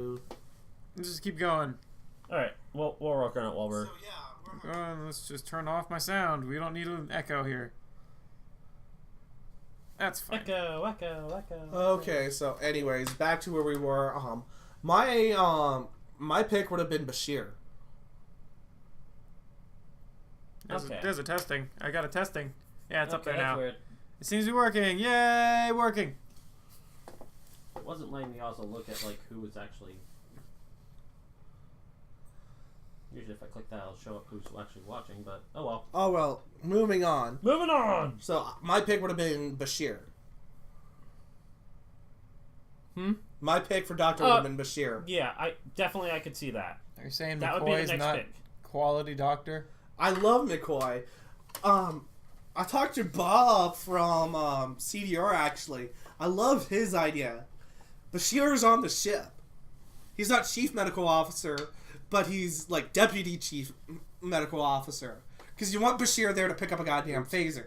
Let's just keep going. All right, we'll work on it while we're. So yeah, Let's just turn off my sound. We don't need an echo here. That's fine. Echo. okay. So anyways, back to where we were. My pick would have been Bashir. There's a testing. I got a testing. Yeah, it's up there that's now. weird. It seems to be working. Yay, working. It wasn't letting me also look at like who was actually. Usually, if I click that, it'll show up who's actually watching. But oh well. Oh well. Moving on. Moving on. So my pick would have been Bashir. My pick for Doctor would have been Bashir. Yeah, I could see that. Are you saying That would be the McCoy's next not pick. quality doctor? I love McCoy. I talked to Bob from CDR actually. I love his idea. Bashir's on the ship. He's not chief medical officer, but he's like deputy chief medical officer. Because you want Bashir there to pick up a goddamn phaser.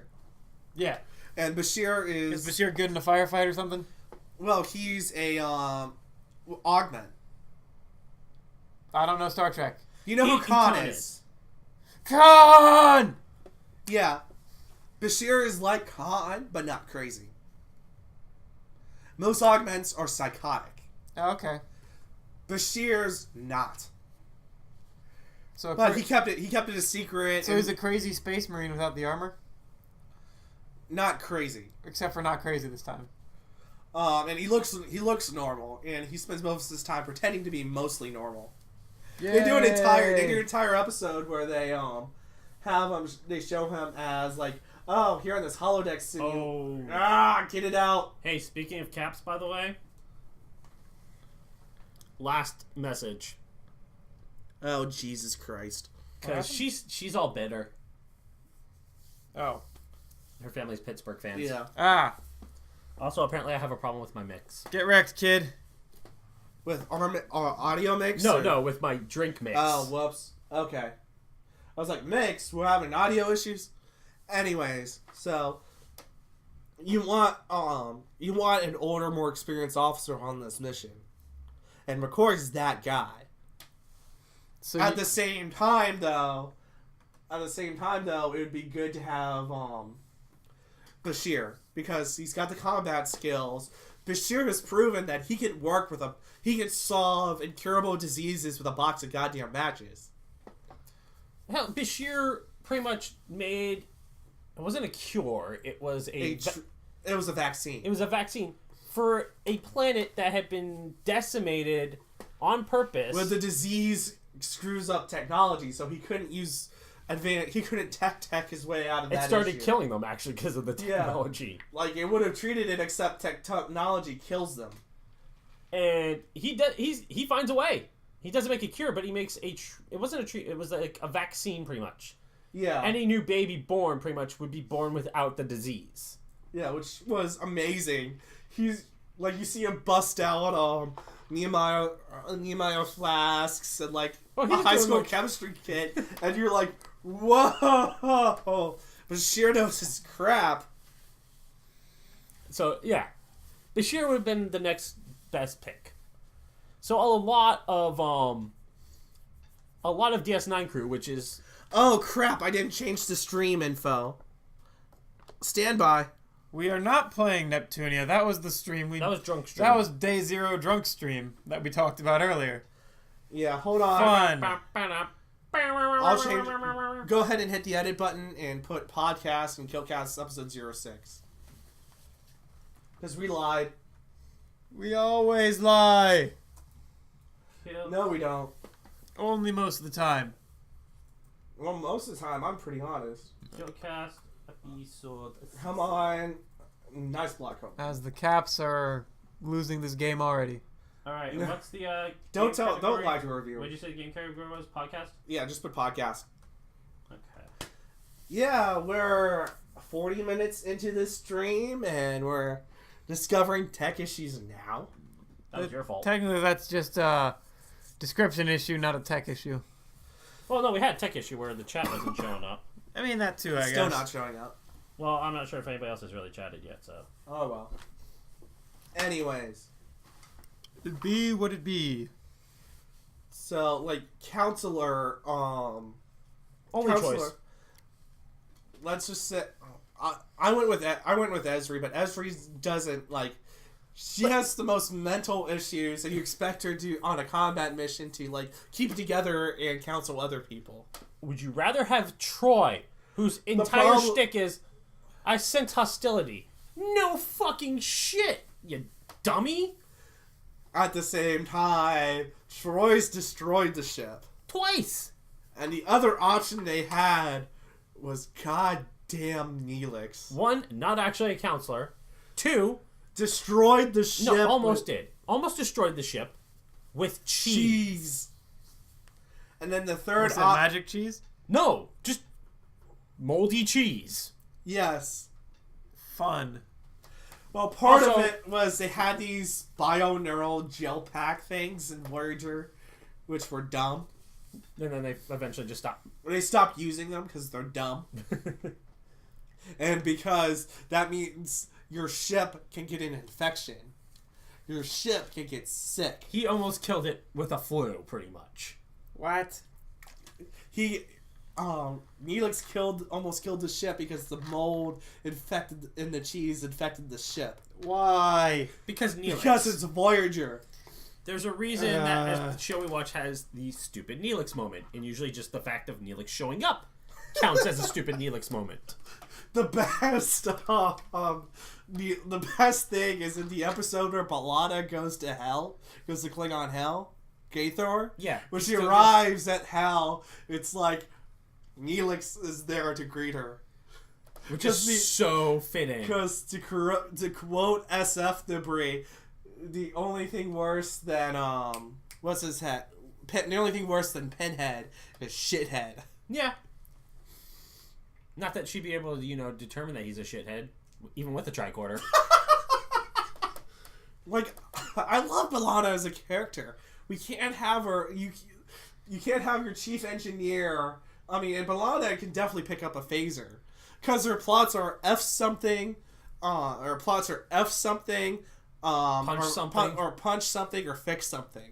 Yeah. And Bashir Is Bashir good in a firefight or something? well, he's a augment. I don't know Star Trek. You know who Khan Khan is? Khan! Yeah. Bashir is like Khan, but not crazy. Most augments are psychotic. Oh, okay. Bashir's not. So, But he kept it a secret. so and he's a crazy space marine without the armor? not crazy. Except for not crazy this time. And he looks normal, and he spends most of his time pretending to be mostly normal. Yay. They do an entire episode where they they show him as like, oh, here on this holodeck suit. Oh. Get it out. Hey, speaking of Caps, by the way, last message. Oh, Jesus Christ. Because she's all bitter. Oh. Her family's Pittsburgh fans. Yeah. Ah. Also, apparently, I have a problem with my mix. Get wrecked, kid. With audio mix? No, with my drink mix. Oh, whoops. Okay. I was like, mix? We're having audio issues? Anyways, so you want an older, more experienced officer on this mission. And McCoy's that guy. So At the same time though, it would be good to have Bashir, because he's got the combat skills. Bashir has proven that he can solve incurable diseases with a box of goddamn matches. Hell, Bashir pretty much made... It wasn't a cure. It was It was a vaccine. It was a vaccine for a planet that had been decimated on purpose. Well, the disease screws up technology, so he couldn't he couldn't tech his way out of that. It started issue. killing them, actually, because of the technology. Like, it would have treated it, except technology kills them. And he finds a way. He doesn't make a cure, but he makes it wasn't a treat. It was like a vaccine, pretty much. Yeah. Any new baby born, pretty much, would be born without the disease. Yeah, which was amazing. He's like, you see him bust out Nehemiah flasks and like a high school chemistry kit, and you're like, whoa! Bashir knows his crap. So yeah, Bashir would have been the next best pick. So a lot of DS9 crew, which is... Oh crap! I didn't change the stream info. Stand by. we are not playing Neptunia. That was the stream That was drunk stream. That was Day Zero drunk stream that we talked about earlier. Yeah, hold on. Fun. I'll change. Go ahead and hit the edit button and put podcast and KiltKast episode 06. Because we lied. We always lie. No, we don't. Only most of the time. Well, most of the time, I'm pretty honest. KiltKast episode. Come on. Nice block home. As the Caps are losing this game already. Alright, and what's the Don't game lie to a reviewer. What did you say the game category was? Podcast? Yeah, just put podcast. Okay. Yeah, we're 40 minutes into this stream, and we're discovering tech issues now. That was your fault. Technically, that's just a description issue, not a tech issue. Well, no, we had a tech issue where the chat wasn't showing up. I mean, that too, I guess. Still not showing up. Well, I'm not sure if anybody else has really chatted yet, so. Oh, well. Anyways. It be what it be. So, like, counselor, Only counselor, choice. let's just say, I went with Esri, but Esri doesn't, like, she has the most mental issues, and you expect her to, on a combat mission, to, like, keep it together and counsel other people. Would you rather have Troy, whose entire shtick is, I sense hostility? No fucking shit, you dummy. At the same time, Troy's destroyed the ship. Twice. And the other option they had was goddamn Neelix. One, not actually a counselor. Two, Destroyed the ship. no, almost did. Almost destroyed the ship with cheese. And then the third Was that magic cheese? No, just moldy cheese. Yes. Fun. Well, part Also- of it was they had these bio-neural gel pack things in Voyager, which were dumb. And then they eventually just stopped. They stopped using them because they're dumb. And because that means your ship can get an infection. Your ship can get sick. He almost killed it with a flu, pretty much. What? Neelix almost killed the ship because the mold infected in the cheese infected the ship. Why? Because Neelix. Because it's Voyager. There's a reason that as the show we watch has the stupid Neelix moment, and usually just the fact of Neelix showing up counts as a stupid Neelix moment. The best, the best thing is in the episode where Balada goes to hell, goes to Klingon hell, Gaethor. Yeah. When she arrives at hell, it's like Neelix is there to greet her. Which is so fitting. Because to quote SF Debris, the only thing worse than what's his head? The only thing worse than Pinhead is shithead. Yeah. Not that she'd be able to, determine that he's a shithead, even with the tricorder. Like, I love Balana as a character. We can't have her. You can't have your chief engineer. I mean, and Balana can definitely pick up a phaser because her plots are F something, punch something, or punch something, or fix something.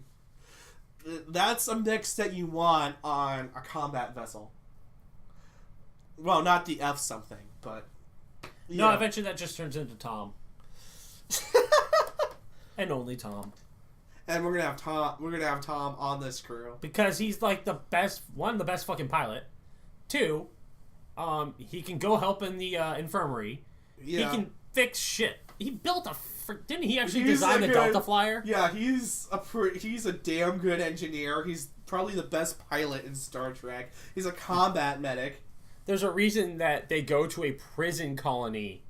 That's a mix that you want on a combat vessel. Well, not the F something, but No, eventually that just turns into Tom. And only Tom. And we're gonna have Tom. We're gonna have Tom on this crew Because he's like the best fucking pilot. Two, he can go help in the infirmary. Yeah. He can fix shit. He built didn't he actually design the Delta Flyer? Yeah, he's a damn good engineer. He's probably the best pilot in Star Trek. He's a combat medic. There's a reason that they go to a prison colony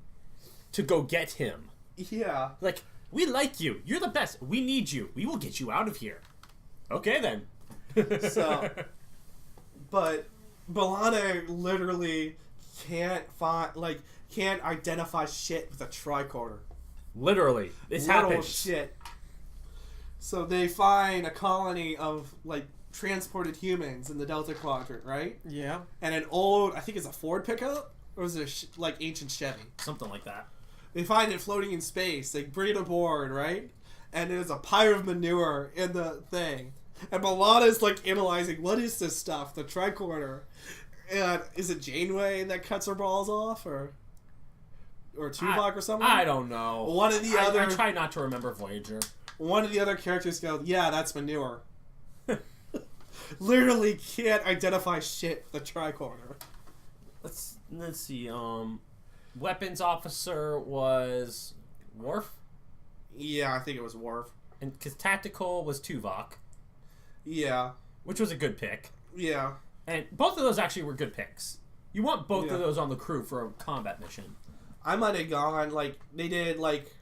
to go get him. Yeah. Like, we like you. You're the best. We need you. We will get you out of here. Okay, then. So, but Balana literally can't identify shit with a tricorder. Literally. This Little happens. shit. So they find a colony of, like, transported humans in the Delta Quadrant, right? Yeah. And an old, I think it's a Ford pickup? Or is it ancient Chevy? Something like that. They find it floating in space. They bring it aboard, right? And there's a pile of manure in the thing. And Balana's like analyzing, what is this stuff? The tricorder. And is it Janeway that cuts her balls off? Or Tuvok or something? I don't know. One of the other... I try not to remember Voyager. One of the other characters go, yeah, that's manure. Literally can't identify shit with the tricorder. Let's see. Weapons officer was Worf, Yeah, I think it was Worf. and because tactical was Tuvok, Yeah. which was a good pick. Yeah. And both of those actually were good picks. You want both Yeah. of those on the crew for a combat mission. I might have gone, like, they did, like...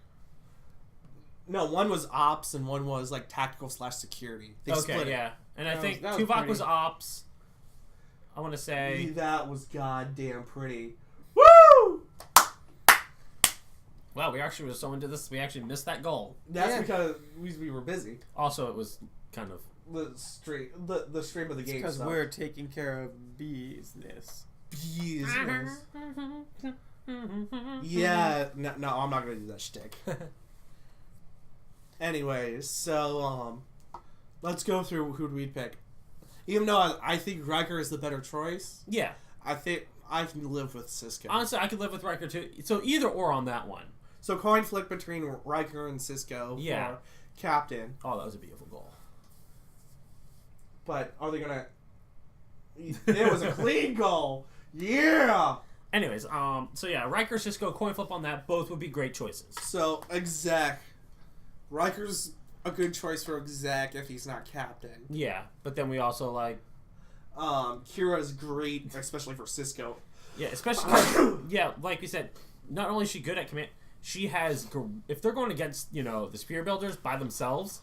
No, one was ops and one was, like, tactical/security. They split Okay, it. yeah. And I think that was Tuvok pretty. was ops. I want to say... That was goddamn pretty. Woo! Wow, we actually were so into this, we actually missed that goal. That's because we were busy. Also, it was kind of... The stream of the game. Because sucked. we're taking care of business. Business. Yeah, no, I'm not gonna do that shtick. Anyways, so let's go through who we'd pick. Even though I think Riker is the better choice, Yeah. I think I can live with Cisco. Honestly, I could live with Riker too. So either or on that one. So coin flip between Riker and Cisco Yeah. for captain. Oh, that was a beautiful goal. But are they gonna? It was a clean goal. Yeah. Anyways, so yeah, Riker, Cisco, coin flip on that. Both would be great choices. So exec, Riker's a good choice for exec if he's not captain. Yeah, but then we also like. Kira's great, especially for Cisco. Yeah, especially 'cause, yeah, like we said, not only is she good at command, she has. If they're going against the spear builders by themselves,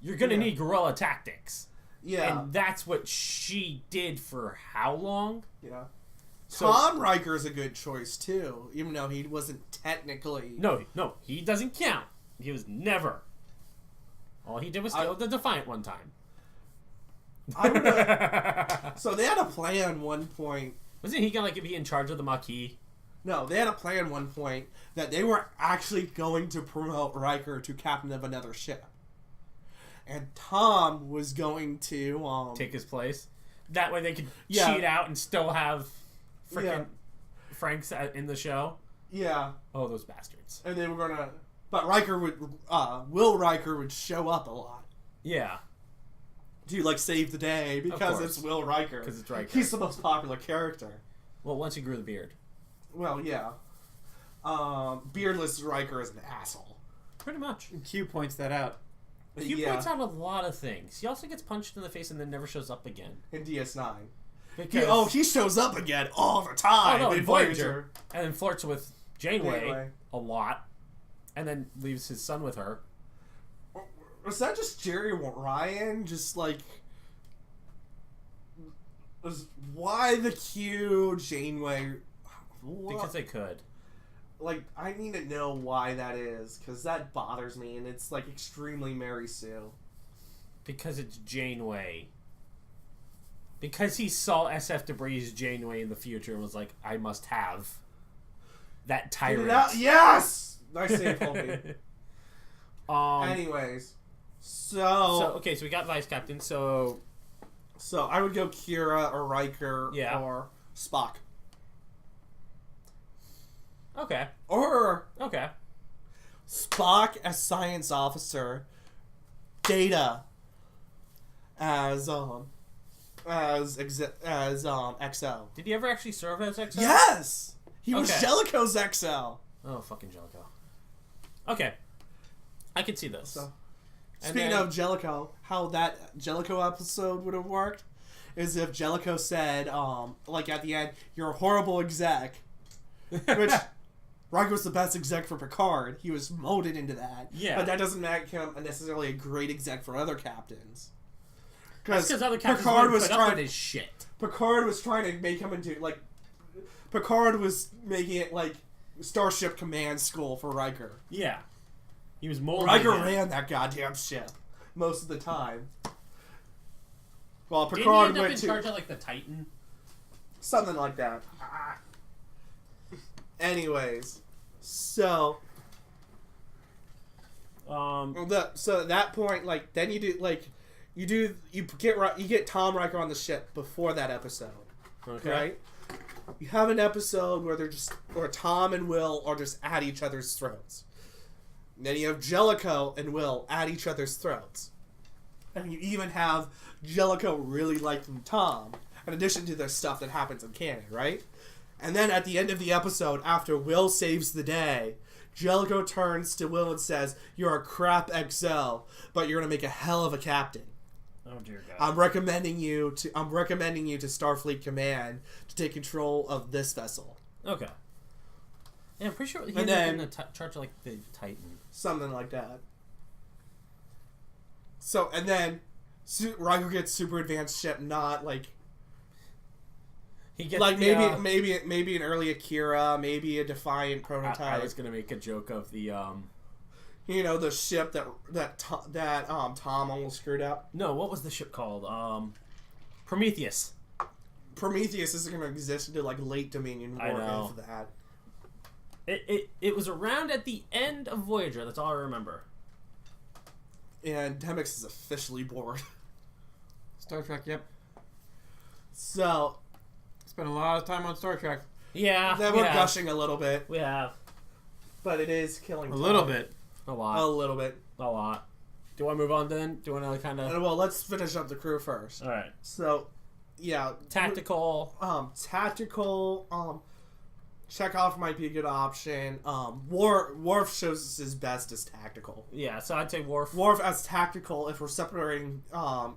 you're gonna need guerrilla tactics. Yeah, And that's what she did for how long? yeah. So, Tom Riker's a good choice too, even though he wasn't technically. No, he doesn't count. He was never. All he did was kill the Defiant one time. I don't know. So they had a plan at one point. Wasn't he gonna be in charge of the Maquis? No, they had a plan at one point that they were actually going to promote Riker to captain of another ship, and Tom was going to Take his place. That way they could Yeah. cheat out and still have freaking Yeah. Franks in the show. Yeah, Oh, those bastards. and they were gonna. But Riker would, Will Riker would show up a lot Yeah. to like save the day because course. it's Will Riker. 'Cause it's Riker. He's the most popular character. Well, once he grew the beard. Well, yeah. Beardless Riker is an asshole. Pretty much. Q points that out. He Yeah, points out a lot of things. He also gets punched in the face and then never shows up again. in DS9. Because He shows up again all the time Oh, no, in in Voyager. Voyager. And then flirts with Janeway Janeway. a lot. And then leaves his son with her. Was that just Jerry Ryan? Just like. Why the Q Janeway? Because they could. Like, I need to know why that is, because that bothers me, and it's like extremely Mary Sue. Because it's Janeway. Because he saw SF Debris' Janeway in the future and was like, I must have that tyrant. Yes! Nice save, Colby. um, Anyways, so okay, so we got Vice Captain, so I would go Kira or Riker Yeah. or Spock. okay. Or Okay. Spock as science officer, Data as XO. Did he ever actually serve as XO? Yes, he was Okay. Jellicoe's XO. Oh, fucking Jellicoe. Okay. I could see this. So, And speaking then- of Jellicoe, how that Jellicoe episode would have worked is if Jellicoe said, like at the end, "You're a horrible exec," which Riker was the best exec for Picard. He was molded into that. Yeah. But that doesn't make him necessarily a great exec for other captains. Because other captains Picard wouldn't was put up trying. with his shit. Picard was trying to make him into like. Picard was making it like Starship Command School for Riker. Yeah. He was molding Riker him. ran that goddamn ship most of the time. Well, Didn't he Picard end up went in to charge of, like, the Titan? something like that. Anyways, so so at that point, like, then you get Tom Riker on the ship before that episode, Okay. right? You have an episode where Tom and Will are just at each other's throats. And then you have Jellicoe and Will at each other's throats. And you even have Jellicoe really liking Tom, in addition to the stuff that happens in canon, right? And then at the end of the episode, after Will saves the day, Jellicoe turns to Will and says, "You're a crap XO, but you're gonna make a hell of a captain. Oh, dear God. I'm recommending you to Starfleet Command to take control of this vessel." Okay. Yeah, I'm pretty sure he And ended up then- in charge of, like, the Titan. Something like that. So, and then Riker gets super advanced ship, not like He gets like the, maybe an early Akira, maybe a Defiant prototype. I was gonna make a joke of the You know, the ship that Tom almost screwed up. No, what was the ship called? Prometheus. Prometheus isn't going to exist until like late Dominion I War know. after that. It was around at the end of Voyager. That's all I remember. And Demyx is officially bored. Star Trek, yep. So, Spent a lot of time on Star Trek. Yeah, then we're gushing a little bit, We have but it is killing A time. little bit. a lot. A little bit. A lot. Do you want to move on then? Do you want to kind of... Well, let's finish up the crew first. All right. So, yeah. Tactical. Tactical, Chekhov might be a good option. Worf shows us his best as tactical. Yeah, so I'd say Worf. Worf as tactical if we're separating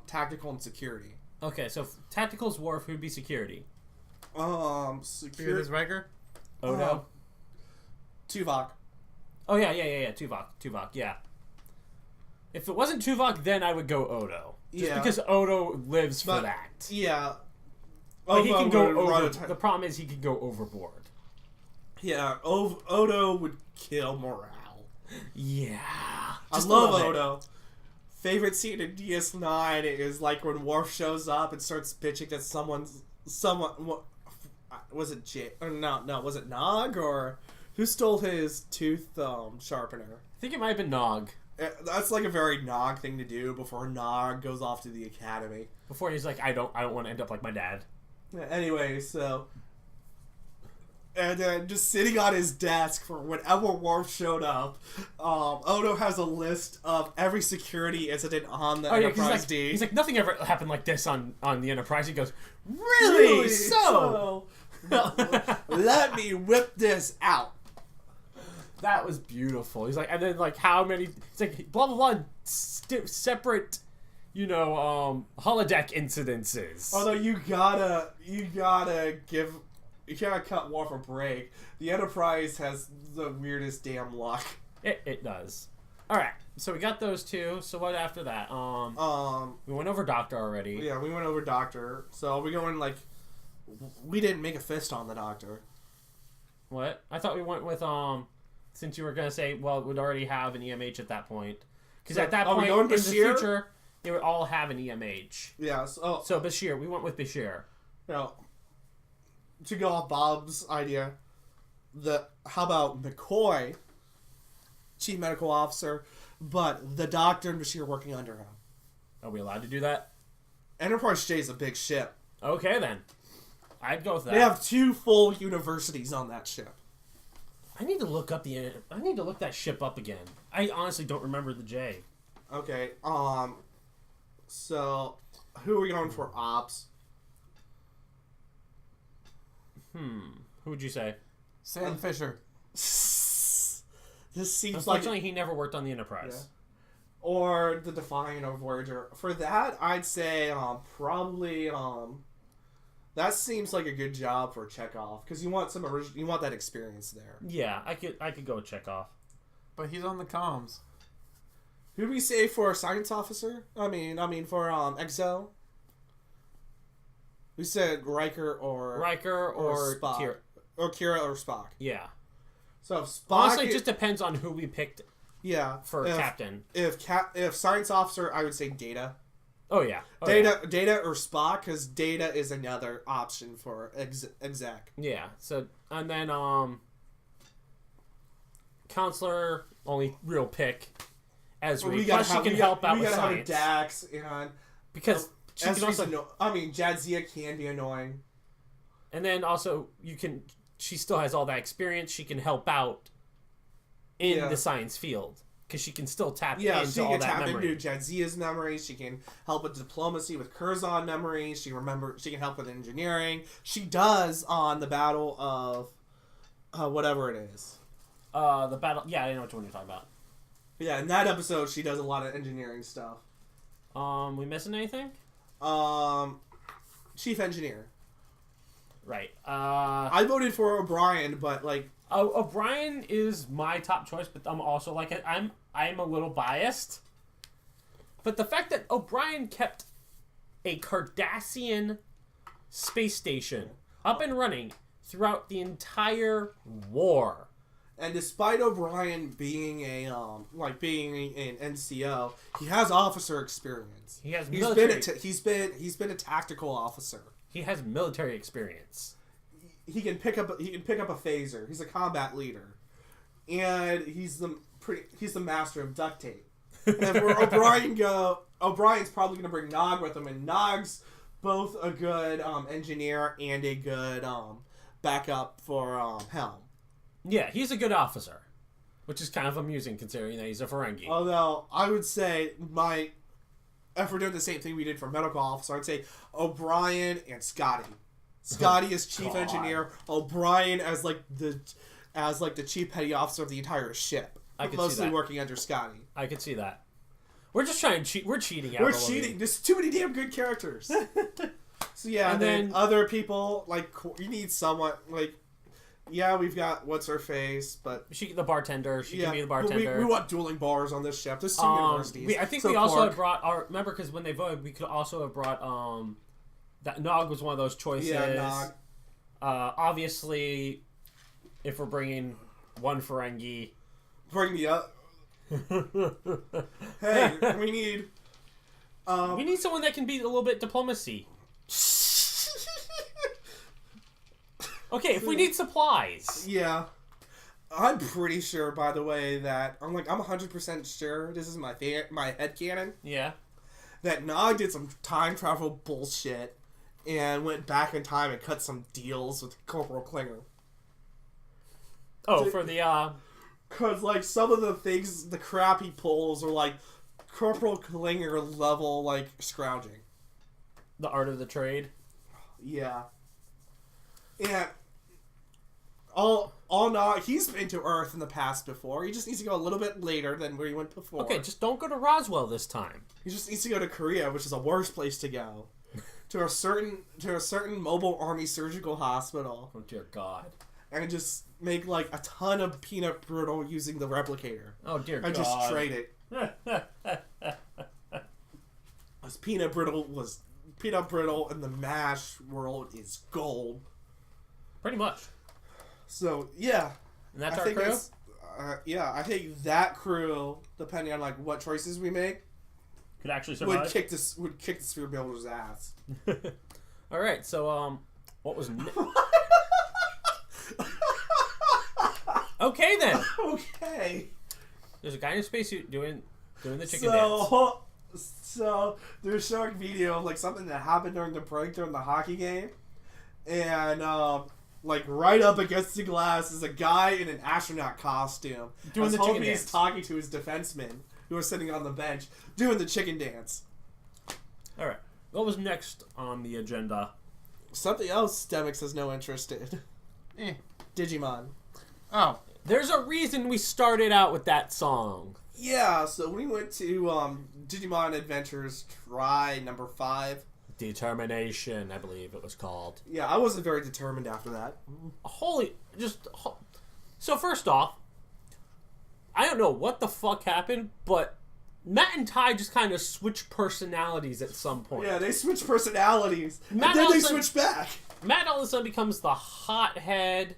tactical and security. Okay, so tactical's Worf. Who'd be security? Here Security. is Riker. Odo. Tuvok. Oh yeah. Tuvok. Yeah. If it wasn't Tuvok, then I would go Odo. Just because Odo lives for that. Yeah. But he can go over. over. The problem is he could go overboard. Yeah, Odo would kill morale. Yeah. I love Odo. Favorite scene in DS9 is like when Worf shows up and starts bitching that someone was it Jay or no was it Nog or who stole his tooth sharpener? I think it might have been Nog. That's like a very Nog thing to do before Nog goes off to the academy. Before he's like, I don't want to end up like my dad. Anyway, so and then just sitting on his desk for whenever Worf showed up, Odo has a list of every security incident on the Enterprise D. He's like, nothing ever happened like this on the Enterprise. He goes, really? So let me whip this out. That was beautiful. He's like, and then like how many? It's like blah blah blah. Separate, holodeck incidences. Although you gotta cut Worf a break. The Enterprise has the weirdest damn luck. It does. All right, so we got those two. So what after that? We went over Doctor already. Yeah, we went over Doctor. So are we going like? We didn't make a fist on the Doctor. What? I thought we went with Since you were gonna say, well, it would already have an EMH at that point, because at that point in the future, they would all have an EMH. Yeah. So Bashir, we went with Bashir. To go off Bob's idea, how about McCoy, Chief Medical Officer, but the Doctor and Bashir working under him? Are we allowed to do that? Enterprise J is a big ship. Okay then, I'd go with that. They have 2 full universities on that ship. I need to look that ship up again. I honestly don't remember the J. Okay. So who are we going for ops? Who would you say? Sam Fisher. This seems Unfortunately, he never worked on the Enterprise. Yeah. Or the Defiant or Voyager. For that, I'd say probably that seems like a good job for Chekhov because you want you want that experience there. Yeah, I could go with Chekhov. But he's on the comms. Who do we say for science officer? I mean for EXO. We said Riker or Spock. Kira or Spock. Yeah. So if Spock Honestly, it just depends on who we picked. Yeah. For captain. If science officer, I would say Data. Oh yeah. Data or Spock, because Data is another option for exec. Yeah. So and then counselor, only real pick. Esri. Plus she can help out with science. We gotta have Dax and because she can also. Jadzia can be annoying. And then also she still has all that experience. She can help out in the science field. Because she can still tap into all that memory. Yeah, she can tap into Jadzia's memories. She can help with diplomacy with Curzon memories. She can help with engineering. She does on the Battle of whatever it is. The battle. Yeah, I know which one you're talking about. Yeah, in that episode, she does a lot of engineering stuff. We missing anything? Chief engineer. Right. I voted for O'Brien, but like. O'Brien is my top choice, but I'm also like I'm a little biased. But the fact that O'Brien kept a Cardassian space station up and running throughout the entire war, and despite O'Brien being an NCO, he has officer experience. He has military. He's been a tactical officer. He has military experience. He can pick up a phaser. He's a combat leader. and he's the master of duct tape. And where O'Brien's probably going to bring Nog with him, and Nog's both a good engineer and a good backup for Helm. Yeah, he's a good officer, which is kind of amusing considering that he's a Ferengi. Although I would say if we're doing the same thing we did for medical officer, I'd say O'Brien and Scotty. Scotty as chief engineer, O'Brien as the chief petty officer of the entire ship. I could mostly see that. working under Scotty. I could see that. We're just trying to cheat. We're cheating out. We're cheating. There's too many damn good characters. So yeah, And then then- other people, like, you need someone, like, yeah, we've got what's her face, but She the bartender. She yeah, can be the but bartender. we want dueling bars on this ship. There's two universities. I think So we also Quark- had brought our. Remember, because when they voted, we could also have brought that Nog was one of those choices. Yeah, Nog. Obviously, if we're bringing one Ferengi, Bring me up. Hey, we need. we need someone that can be a little bit diplomacy. Okay, if we need supplies. Yeah. I'm pretty sure, by the way, that I'm 100% sure, this is my headcanon, Yeah. that Nog did some time travel bullshit and went back in time and cut some deals with Corporal Klinger. Oh, for the Because, like, some of the things, the crap he pulls are, like, Corporal Klinger level, like, scrounging. the art of the trade. Yeah. And all Nog, he's been to Earth in the past before. He just needs to go a little bit later than where he went before. Okay, just don't go to Roswell this time. He just needs to go to Korea, which is a worse place to go. to a certain mobile army surgical hospital. Oh dear God. And just make, like, a ton of peanut brittle using the replicator. Oh dear God. And just trade it. Because peanut brittle in the MASH world is gold. Pretty much. So, yeah. And that's I our think crew? I think that crew, depending on, like, what choices we make, Could actually would survive. kick the Sphere Builder's ass. Alright, so, what was... Okay, then. Okay. There's a guy in a spacesuit doing the chicken dance. So they're showing video of, like, something that happened during the break during the hockey game, and like, right up against the glass is a guy in an astronaut costume. Doing the chicken he's dance. talking to his defensemen who are sitting on the bench doing the chicken dance. Alright. What was next on the agenda? Something else Demyx has no interest in. Digimon. Oh. There's a reason we started out with that song. Yeah, so we went to Digimon Adventures Tri number 5. Determination, I believe it was called. Yeah, I wasn't very determined after that. So first off, I don't know what the fuck happened, but Matt and Ty just kind of switched personalities at some point. Yeah, they switched personalities, Matt and then they also- switched back. Matt all of a sudden becomes the hothead,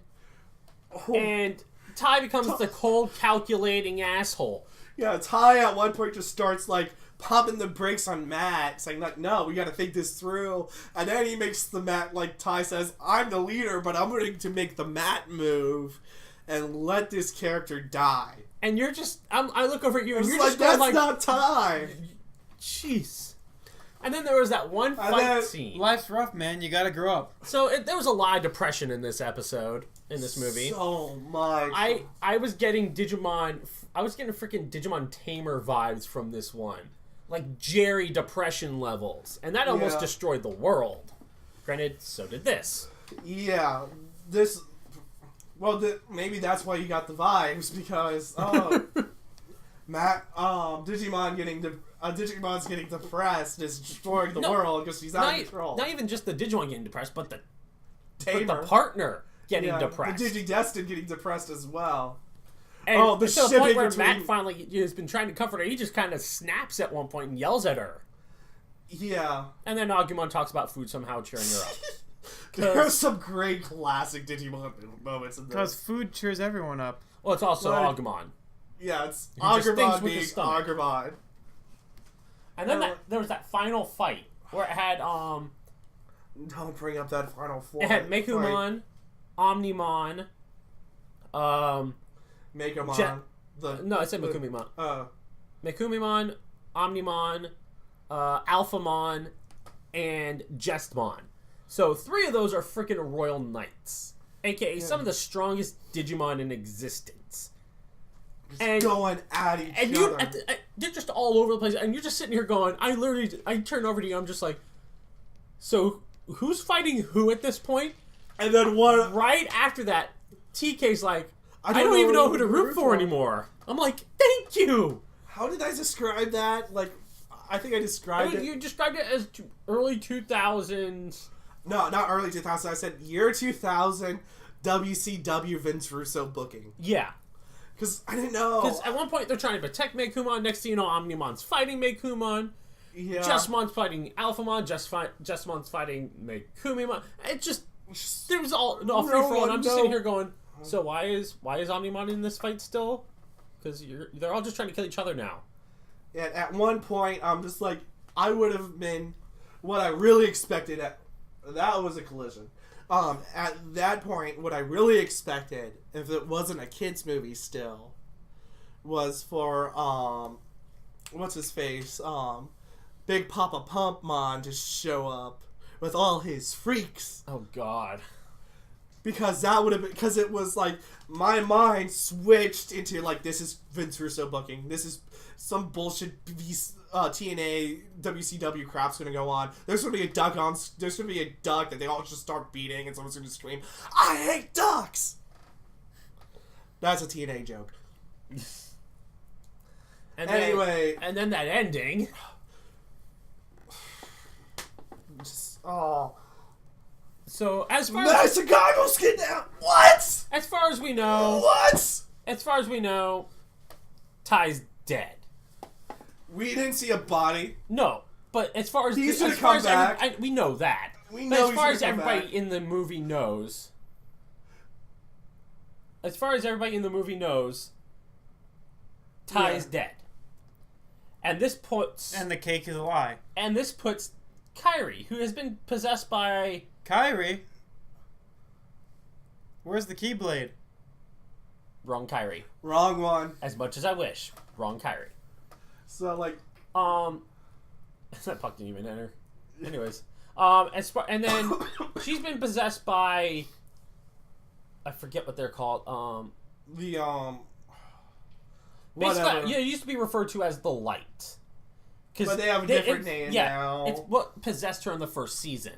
Oh, and Ty becomes the cold, calculating asshole. yeah, Ty at one point just starts, like, popping the brakes on Matt, saying, like, no, we gotta think this through. And then he makes the Matt, like, Ty says, I'm the leader, but I'm going to make the Matt move and let this character die. And you're just, I look over at you, and It's you're like, just going that's like, not Ty. jeez. And then there was that one fight then- scene. Life's rough, man. You gotta grow up. So there was a lot of depression in this episode, in this movie. So much. I was getting freaking Digimon Tamer vibes from this one. Like Jerry depression levels. And that almost Yeah. destroyed the world. Granted, so did this. Yeah, this... Well, maybe that's why you got the vibes, because, Digimon's getting depressed is destroying the world because he's out of control. Not even just the Digimon getting depressed, but the Tamer. partner getting depressed. The Digidestined getting depressed as well. And the to the shipping point where between- Matt finally has been trying to comfort her, he just kind of snaps at one point and yells at her. Yeah. And then Agumon talks about food somehow cheering her up. There's some great classic Digimon moments in Because this. food cheers everyone up. Well, it's also Like- Agumon. Yeah, it's just thinks Agumon with being his stomach. Agumon. And then there was that final fight where it had Don't bring up that final four. It had Mekumon, Omnimon, Megamon. No, I said Mekumimon. Oh. Mekumimon, Omnimon, Alphamon, and Jestmon. So 3 of those are freaking Royal Knights, aka some of the strongest Digimon in existence. Just going at each other. They're just all over the place, and you're just sitting here going, I turn over to you, I'm just like, so who's fighting who at this point? And then one Right after that, TK's like, I don't even know who to root for anymore. I'm like, thank you. How did I describe that? Like, I think I described it. You described it as early 2000s. No, not early 2000. I said year 2000 WCW Vince Russo booking. Yeah. Because I didn't know. Because at one point they're trying to protect Mekumon. Next thing you know, Omnimon's fighting Mekumon. Yeah. Justmon's fighting Alphamon. Justmon's fighting Mekumimon. It just... There was all free for all, and I'm just sitting here going, so why is Omnimon in this fight still? Because they're all just trying to kill each other now. And at one point, I'm just like, I would have been what I really expected. That was a collision. At that point, what I really expected, if it wasn't a kids movie still, was for what's his face, Big Papa Pumpmon to show up with all his freaks. Oh God. Because that would have been, because it was like, my mind switched into like, this is Vince Russo booking. This is some bullshit TNA WCW crap's gonna go on. There's gonna be a duck that they all just start beating and someone's gonna scream, I hate ducks! That's a TNA joke. Anyway. And then that ending. Oh. So as far as Chicago's getting out. What? As far as we know, Ty's dead. We didn't see a body. No, but as far as He's gonna come back. We know that. We but know as far he's as gonna come everybody back. in the movie knows, Ty is dead, and this puts And the cake is a lie. Kairi, who has been possessed by Kairi? Where's the Keyblade? wrong Kairi. Wrong one. As much as I wish, wrong Kairi. So like, That puck didn't even enter. Anyways, and then she's been possessed by, I forget what they're called. Whatever. It used to be referred to as the Light. But they have a different name now. It's what possessed her in the first season,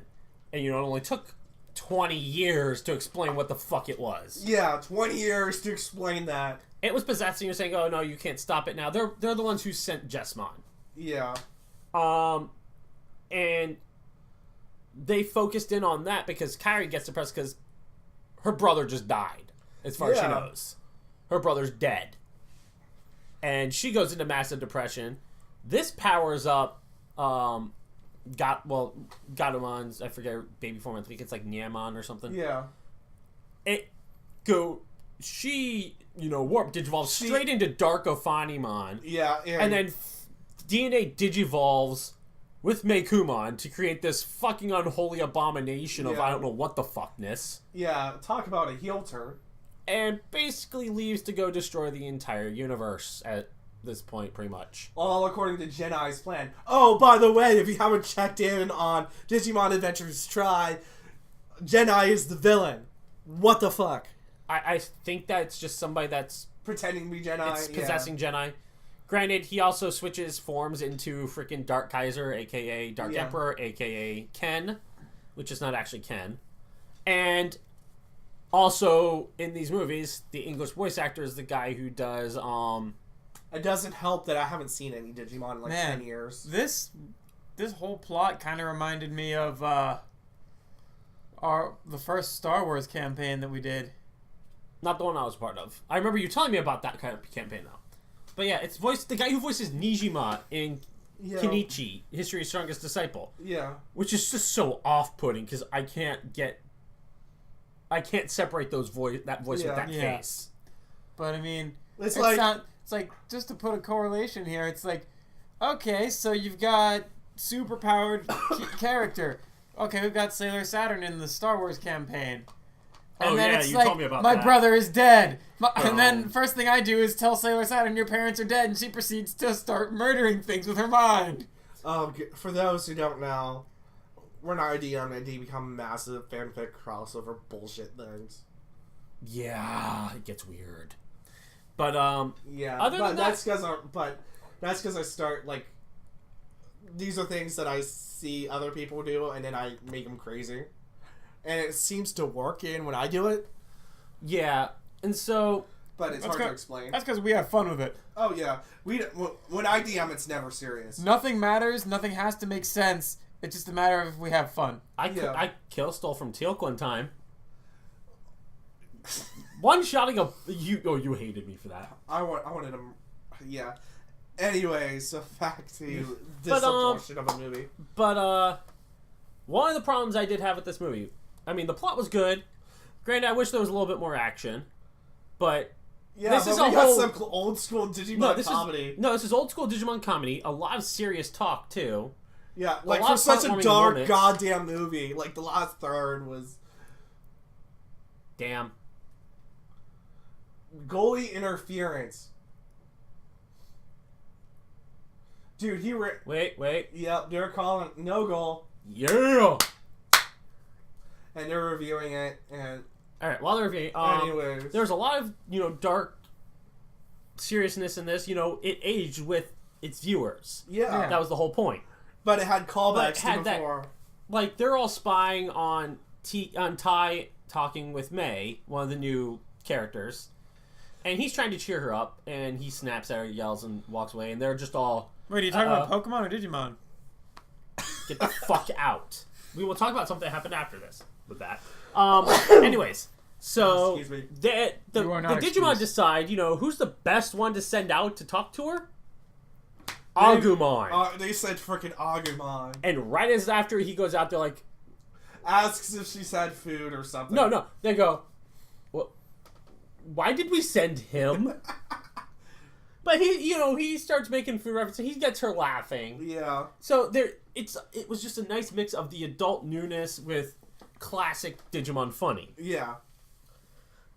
and it only took 20 years to explain what the fuck it was. Yeah, 20 years to explain that. It was possessing. You're saying, oh no, you can't stop it now. They're the ones who sent Jessmon. Yeah. And they focused in on that because Kairi gets depressed because her brother just died, as far as she knows. Her brother's dead. And she goes into massive depression. This powers up Gatomon's, I forget her baby form, I think it's like Nyamon or something. Yeah. She warp digivolves straight into Dark Ophanimon. Yeah. And then DNA digivolves with Mekumon to create this fucking unholy abomination of I don't know what the fuckness. Yeah, talk about a heel turn. And basically leaves to go destroy the entire universe at this point, pretty much. All according to Jedi's plan. Oh, by the way, if you haven't checked in on Digimon Adventure Tri, Jedi is the villain. What the fuck? I think that's just somebody that's pretending to be Jedi. It's possessing Jedi. Granted, he also switches forms into freaking Dark Kaiser, aka Dark Emperor, aka Ken, which is not actually Ken. And also in these movies, the English voice actor is the guy who does It doesn't help that I haven't seen any Digimon in like 10 years. This whole plot kind of reminded me of the first Star Wars campaign that we did. Not the one I was part of. I remember you telling me about that kind of campaign though. But yeah, it's the guy who voices Nijima in Kenichi, History's Strongest Disciple. Yeah. Which is just so off-putting because I can't separate that voice with that face. But I mean, it's like just to put a correlation here. It's like, okay, so you've got superpowered character. Okay, we've got Sailor Saturn in the Star Wars campaign. And then yeah, it's you like, told me about my that. brother is dead. And then first thing I do is tell Sailor Saturn, your parents are dead, and she proceeds to start murdering things with her mind. For those who don't know, we're not IDM and they become massive fanfic crossover bullshit things. Yeah, it gets weird. But Yeah, other but than that's because I start like these are things that I see other people do and then I make them crazy, and it seems to work in when I do it. yeah, and so But it's hard to explain. That's because we have fun with it. Oh yeah, when I DM, it's never serious. Nothing matters. Nothing has to make sense. It's just a matter of if we have fun. I stole from Teal'c one time. One shotting a you hated me for that. I wanted him. Yeah. Anyway, so back to this But, portion of a movie. But one of the problems I did have with this movie, I mean, the plot was good. Granted, I wish there was a little bit more action, but Yeah, this but is we a got whole some old school Digimon comedy. this is old school Digimon comedy. A lot of serious talk too. Yeah, like lot for of such a heartwarming dark moments. goddamn movie, like the last third was Damn. goalie interference. Dude, Wait. Yep, they're calling no goal, Yeah. and they're reviewing it, and All right. While they're reviewing, anyways, there's a lot of dark seriousness in this. It aged with its viewers. yeah, That was the whole point. but it had callbacks But it had to that- before. Like they're all spying on Tai talking with May, one of the new characters, and he's trying to cheer her up, and he snaps at her, yells, and walks away, and they're just all Wait, are you talking about Pokemon or Digimon? get the fuck out. We will talk about something that happened after this with that. Anyways, so Excuse me. the You are not Digimon excused. decide, who's the best one to send out to talk to her? Agumon. They said freaking Agumon. And right as after he goes out there, like, Asks if she's had food or something. no, they go, well, why did we send him? But he starts making food references. He gets her laughing. Yeah. So it was just a nice mix of the adult newness with classic Digimon funny. Yeah.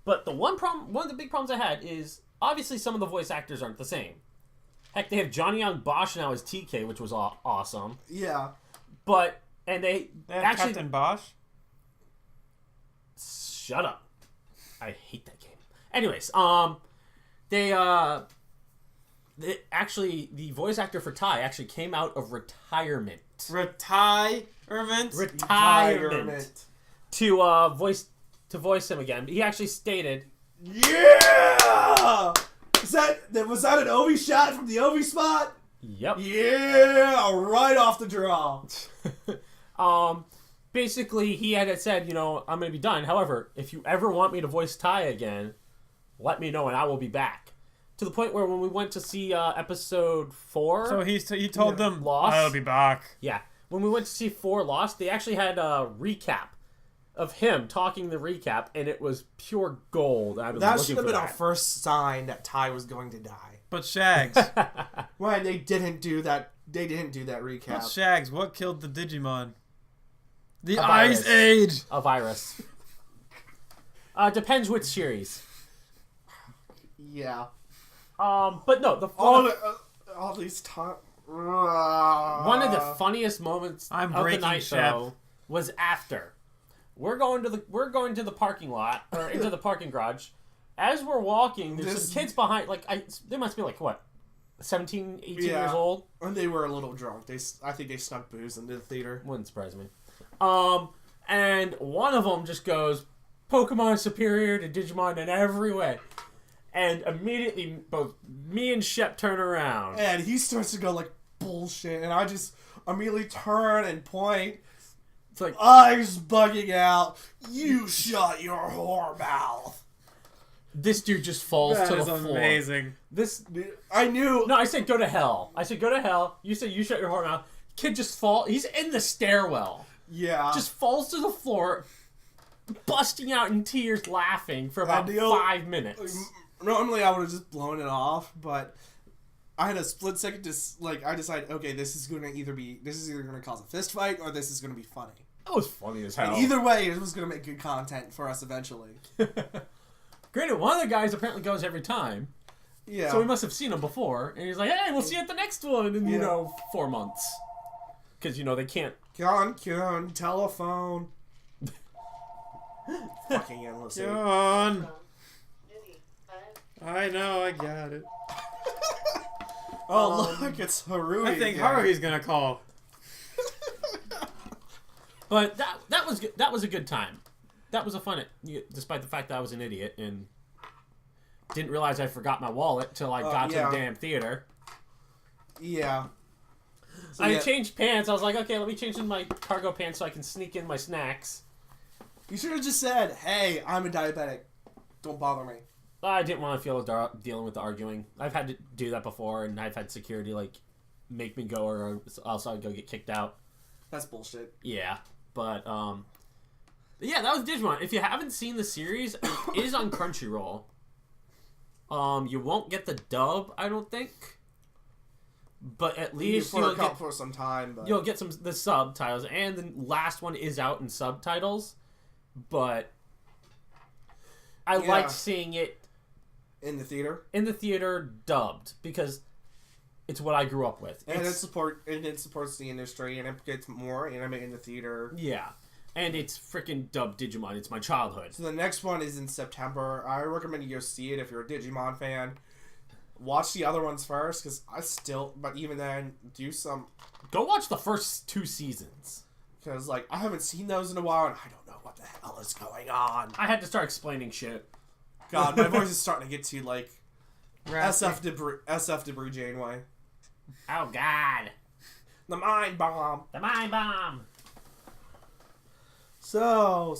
But one of the big problems I had is obviously some of the voice actors aren't the same. Heck, they have Johnny Young Bosch now as TK, which was awesome. Yeah. And they They have actually Captain Bosch? shut up. I hate that game. Anyways, they actually the voice actor for Tai actually came out of retirement. Retirement? To voice him again. He actually stated, Yeah! Was that an Ovi shot from the Ovi spot? "Yep." Yeah! Right off the draw. Basically, he had said, I'm going to be done. However, if you ever want me to voice Tai again, let me know and I will be back. To the point where when we went to see episode 4... So he told them, Lost. I'll be back. Yeah. When we went to see 4 Lost, they actually had a recap of him talking the recap, and it was pure gold. I was That looking should have for been our that. first sign that Ty was going to die. But Shags. Why they didn't do that? They didn't do that recap. But Shags, what killed the Digimon? The A Ice virus. Age! A virus. Depends which series. Yeah. But no, All these time. one of the funniest moments I'm of the breaking night Shep. though was after. We're going to the parking lot or into the parking garage. As we're walking, there's some kids behind. They must be 17, 18 years old. And they were a little drunk. I think they snuck booze into the theater. Wouldn't surprise me. And one of them just goes, "Pokemon superior to Digimon in every way." And immediately, both me and Shep turn around. And he starts to go like bullshit, and I just immediately turn and point. It's like, Eyes bugging out. You shut your whore mouth. this dude just falls That to the is floor. amazing. I knew. No, I said go to hell. I said go to hell. You said you shut your whore mouth. Kid just He's in the stairwell. Yeah. Just falls to the floor, busting out in tears, laughing for about 5 minutes. Normally I would have just blown it off, but I had a split second to I decided, okay, this is either going to cause a fist fight or this is going to be funny. That was funny as hell. And either way, it was going to make good content for us eventually. Granted, one of the guys apparently goes every time. Yeah. So we must have seen him before. And he's like, hey, we'll see you at the next one in, Yeah. 4 months. Because, they can't. Con, telephone. Fucking endless. John. I know, I got it. Oh, look, it's Haruhi. I think again. Haruhi's gonna call. But that was a good time. That was a fun, despite the fact that I was an idiot and didn't realize I forgot my wallet till I got to the damn theater. Yeah. So, I changed pants. I was like, okay, let me change in my cargo pants so I can sneak in my snacks. You should have just said, hey, I'm a diabetic. Don't bother me. I didn't want to feel dealing with the arguing. I've had to do that before, and I've had security, make me go, or else I'd go get kicked out. That's bullshit. Yeah. But, yeah, that was Digimon. If you haven't seen the series, it is on Crunchyroll. You won't get the dub, I don't think. But at least for some time. But... You'll get the subtitles, and the last one is out in subtitles. But I liked seeing it in the theater. In the theater, dubbed, because it's what I grew up with. And it supports the industry, and it gets more anime in the theater. Yeah. And it's freaking dubbed Digimon. It's my childhood. So the next one is in September. I recommend you go see it if you're a Digimon fan. Watch the other ones first, because but even then, go watch the first 2 seasons. Because, I haven't seen those in a while, and I don't know what the hell is going on. I had to start explaining shit. God, my voice is starting to get to, SF Debris Janeway. Oh, God. The Mind Bomb. The Mind Bomb. So,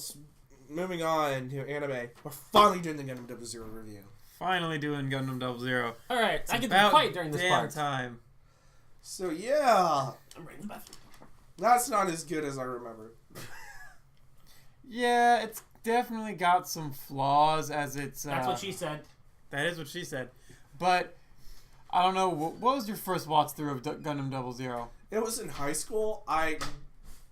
moving on to anime. We're finally doing the Gundam 00 review. Finally doing Gundam 00. All right, I get to be quiet during this part. Time. So, yeah. I'm ready to bathroom. That's not as good as I remember. Yeah, it's definitely got some flaws as it's... That's what she said. That is what she said. But, I don't know, what was your first watch through of Gundam 00? It was in high school. I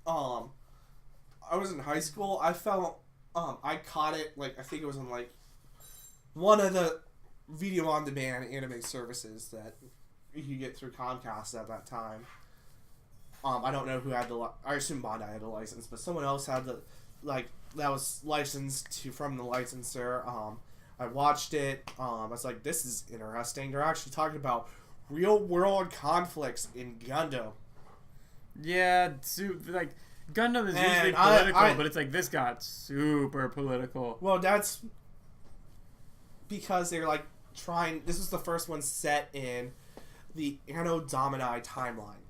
was in high school. I felt, I caught it, I think it was on, one of the video-on-demand anime services that you could get through KiltKast at that time. I don't know who had I assume Bandai had the license, but someone else had that was licensed from the licensor. I watched it. I was like, this is interesting. They're actually talking about real-world conflicts in Gundam. Yeah, Gundam is usually political, but it's this got super political. Well, that's because they're this is the first one set in the Anno Domini timeline.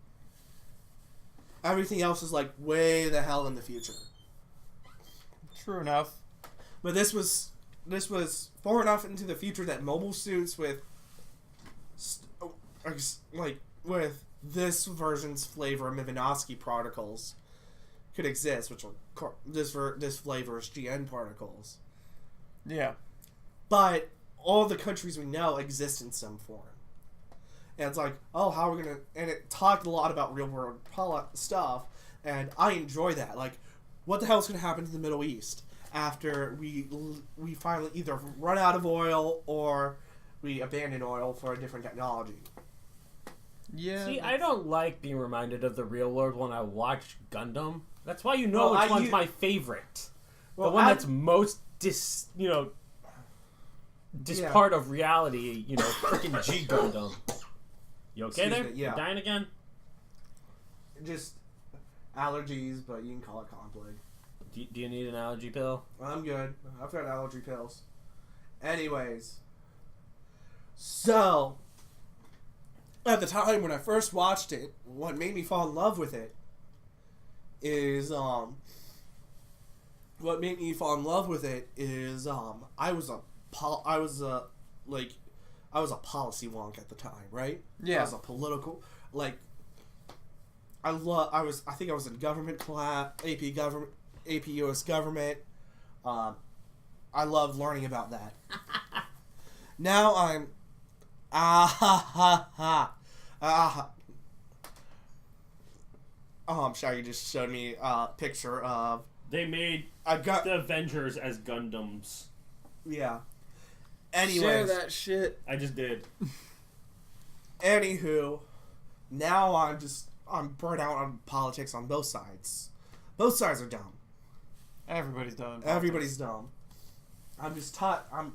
Everything else is way the hell in the future. True enough. But this was far enough into the future that mobile suits with with this version's flavor Mivinoski particles could exist, which are this flavor's GN particles. Yeah. But all the countries we know exist in some form. And it's how are we going to... And it talked a lot about real-world stuff, and I enjoy that. What the hell is going to happen to the Middle East after we finally either run out of oil or we abandon oil for a different technology? Yeah. See, I don't like being reminded of the real world when I watch Gundam. That's why which one's my favorite. The one that's most part of reality, freaking G Gundam. You okay there? Yeah. You dying again? Just allergies, but you can call it conflict. Do you need an allergy pill? I'm good. I've got allergy pills. Anyways. So, at the time when I first watched it, what made me fall in love with it is, I was a policy wonk at the time, right? Yeah. I was a political, I think I was in government class, AP US government. I loved learning about that. Now I'm, Shaggy just showed me a picture of. They made the Avengers as Gundams. Yeah. Anyways. Share that shit. I just did. Anywho, now I'm burnt out on politics on both sides. Both sides are dumb. Everybody's dumb. Everybody's dumb. I'm just I'm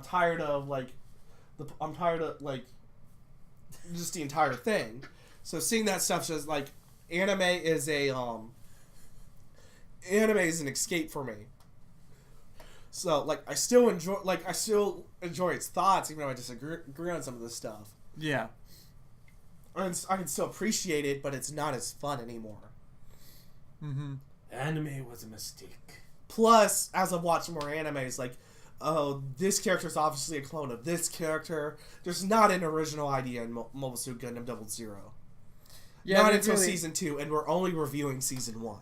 tired of just the entire thing. So seeing that stuff says like anime is an escape for me. So like I still enjoy its thoughts even though I disagree on some of this stuff. Yeah. And I can still appreciate it, but it's not as fun anymore. Mm-hmm. Anime was a mistake. Plus, as I've watched more animes, like, oh, this character is obviously a clone of this character. There's not an original idea in Mobile Suit Gundam 00. Yeah, not until really... season 2, and we're only reviewing season 1.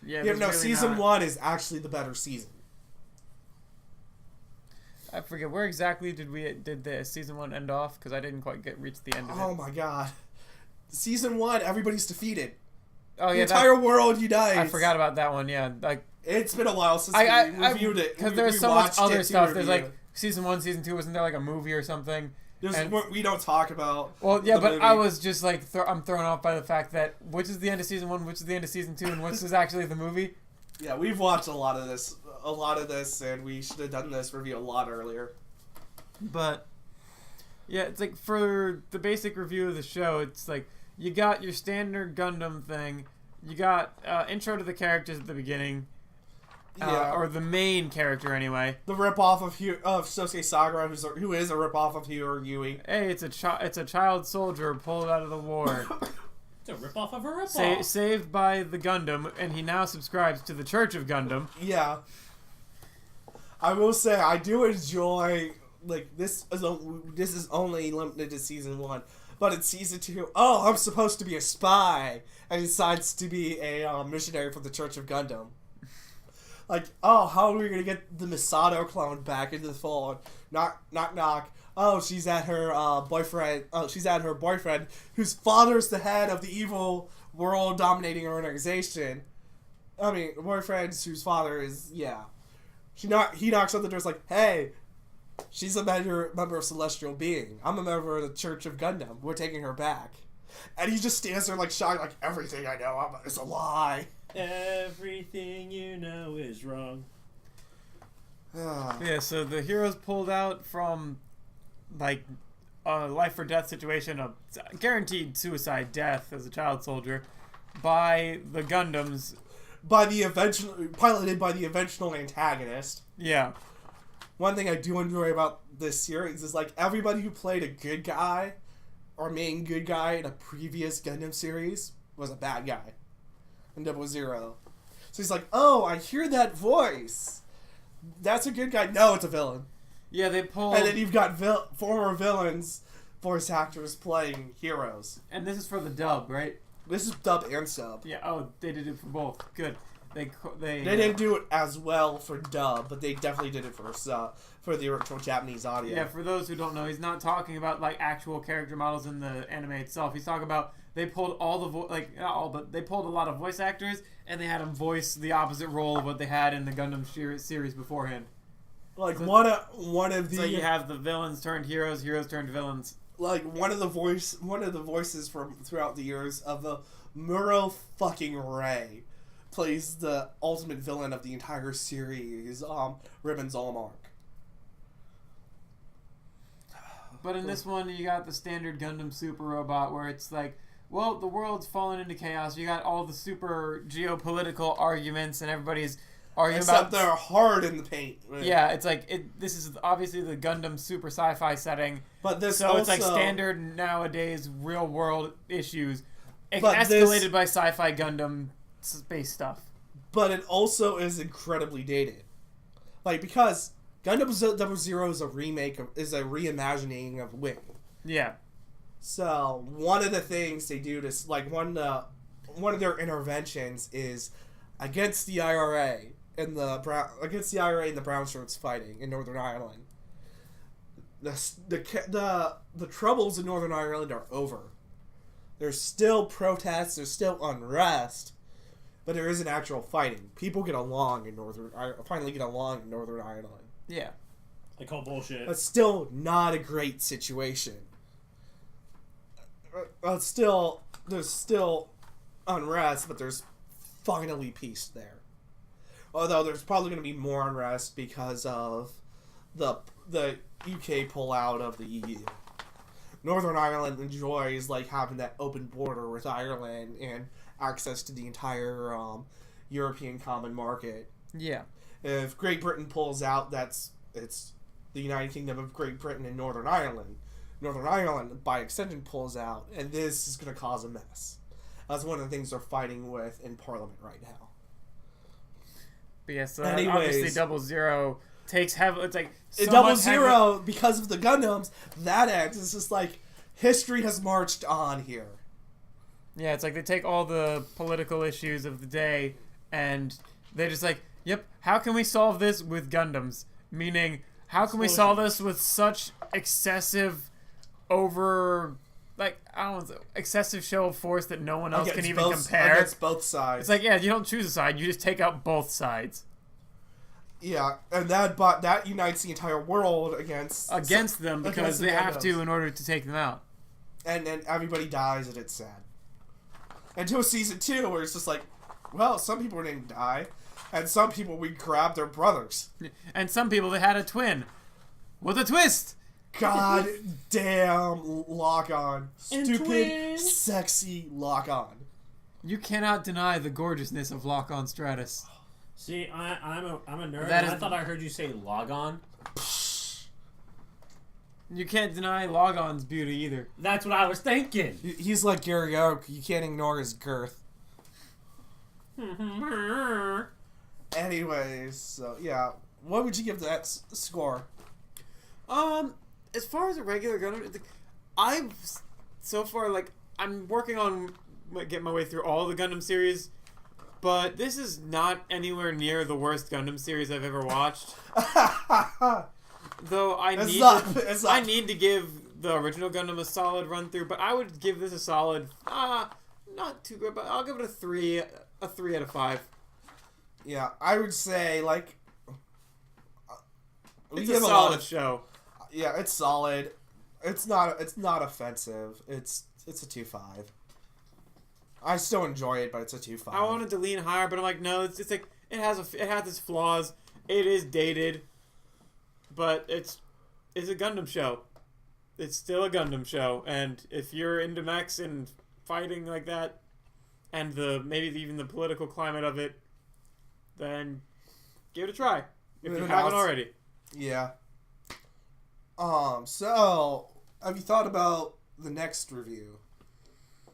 Yeah, no, really season 1 is actually the better season. I forget where exactly did the season 1 end off because I didn't quite reach the end of it. Oh my god, season 1, everybody's defeated. Oh yeah, the entire world unites. I forgot about that one. Yeah, like it's been a while since we reviewed it because there's so much other stuff. There's like season 1, season 2. Wasn't there like a movie or something? We don't talk about. Well, yeah, but movie. I was just like I'm thrown off by the fact that which is the end of season 1, which is the end of season 2, and which is actually the movie. Yeah, we've watched a lot of this, and we should have done this review a lot earlier. But yeah, it's like for the basic review of the show, it's like you got your standard Gundam thing, you got intro to the characters at the beginning, or the main character anyway. The ripoff of Sosuke Sagara, who is a ripoff of Hiro Yui. Hey, it's a child soldier pulled out of the war. It's a ripoff of a ripoff. Saved by the Gundam, and he now subscribes to the Church of Gundam. Yeah. I will say I do enjoy. Like, this is only limited to season 1. But in season 2, oh, I'm supposed to be a spy. And he decides to be a missionary for the Church of Gundam. Like, oh, how are we going to get the Misato clone back into the fold? Knock, knock, knock. Oh, she's at her boyfriend. Oh, she's at her boyfriend, whose father's the head of the evil world-dominating organization. I mean, boyfriend whose father is, yeah. He knocks on the door, it's like, hey... She's a member of Celestial Being. I'm a member of the Church of Gundam. We're taking her back. And he just stands there like shocked, like, everything I know is a lie. Everything you know is wrong. Yeah, so the hero's pulled out from, like, a life or death situation, a guaranteed suicide death as a child soldier, by the Gundams. Piloted by the eventual antagonist. Yeah. One thing I do enjoy about this series is, like, everybody who played a good guy or main good guy in a previous Gundam series was a bad guy in 00. So he's like, oh, I hear that voice. That's a good guy. No, it's a villain. Yeah, they pulled... And then you've got former villains, voice actors playing heroes. And this is for the dub, right? This is dub and sub. Yeah, oh, they did it for both. Good. They didn't do it as well for dub, but they definitely did it for the original Japanese audio. Yeah, for those who don't know, he's not talking about like actual character models in the anime itself. He's talking about they pulled all the not all, but they pulled a lot of voice actors and they had them voice the opposite role of what they had in the Gundam series beforehand. Like so, one of the so you have the villains turned heroes, heroes turned villains. Like one of the voices from throughout the years of the Muro fucking Ray plays the ultimate villain of the entire series, Ribbon Zolmark. But in this one, you got the standard Gundam Super Robot where it's like, well, the world's fallen into chaos. You got all the super geopolitical arguments and everybody's arguing Except about... they're hard in the paint. Right? Yeah, it's like, this is obviously the Gundam super sci-fi setting. But this so also... it's like standard nowadays real world issues escalated by sci-fi Gundam space stuff. But it also is incredibly dated. Like, because Gundam 00 is a reimagining of Wing. Yeah. So, one of the things they do to, like, one of their interventions is against the IRA and the brown shirts fighting in Northern Ireland. The troubles in Northern Ireland are over. There's still protests. There's still unrest. But there isn't actual fighting. People get along in finally get along in Northern Ireland. Yeah. I call bullshit. That's still not a great situation. There's still unrest, but there's finally peace there. Although there's probably going to be more unrest because of the UK pull out of the EU. Northern Ireland enjoys like having that open border with Ireland and access to the entire European common market. Yeah. If Great Britain pulls out, it's the United Kingdom of Great Britain and Northern Ireland. Northern Ireland, by extension, pulls out, and this is going to cause a mess. That's one of the things they're fighting with in Parliament right now. But yeah, so Anyways, obviously Double Zero takes heavy. It's like so Double much Zero, because of the Gundams, that ends. It's just like history has marched on here. Yeah, it's like they take all the political issues of the day and they're just like, yep, how can we solve this with Gundams? Meaning, how can we solve this with such excessive excessive show of force that no one else can even compare? Against both sides. It's like, yeah, you don't choose a side, you just take out both sides. Yeah, and that unites the entire world against them because they have to in order to take them out. And then everybody dies, and it's sad. Until season 2, where it's just like, well, some people didn't die, and some people we grabbed their brothers. And some people, they had a twin. With a twist! God damn Lock-On. And Stupid, twins. sexy Lock-On. You cannot deny the gorgeousness of Lock-On Stratus. See, I'm a nerd, That and is- I thought I heard you say Logon. You can't deny Logon's beauty either. That's what I was thinking. He's like Gary Oak. You can't ignore his girth. Anyways, so yeah. What would you give that score? As far as a regular Gundam, I've so far I'm working on getting my way through all the Gundam series, but this is not anywhere near the worst Gundam series I've ever watched. Though I need to give the original Gundam a solid run through, but I would give this a solid, not too good, but I'll give it a 3 out of 5. Yeah, I would say It's a solid show. Yeah, it's solid. It's not offensive. It's a 2.5. I still enjoy it, but it's a 2.5. I wanted to lean higher, but I'm like, no, it's like it has its flaws. It is dated, but it's a Gundam show. It's still a Gundam show, and if you're into mechs and fighting like that, and maybe even the political climate of it, then give it a try if you haven't already. Yeah. So have you thought about the next review?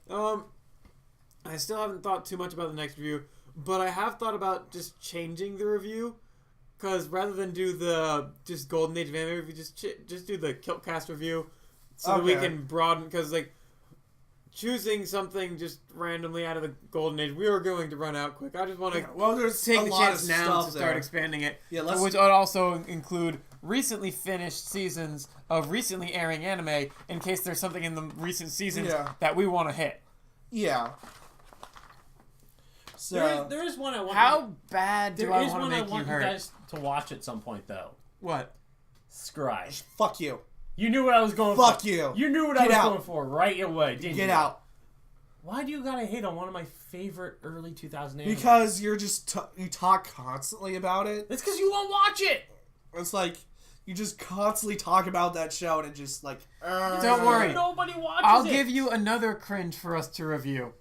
I still haven't thought too much about the next review, but I have thought about just changing the review, because rather than do the just Golden Age of Anime review, just do the KiltKast review, so that we can broaden, because choosing something just randomly out of the Golden Age, we are going to run out quick. I just want to take the chance now to start expanding it, which would also include recently finished seasons of recently airing anime, in case there's something in the recent seasons that we want to hit. Yeah. So There is one I want. How bad do I want to make you you hurt? guys to watch at some point, though. What? Scry. fuck you. You knew what I was going for. Fuck you. You knew what Get I was out. going for right away, didn't you? Get out. Why do you gotta hate on one of my favorite early 2000 anime? Because you're just you talk constantly about it. It's because you won't watch it. It's like you just constantly talk about that show, and it just like. Don't worry. Nobody watches I'll it. give you another cringe for us to review.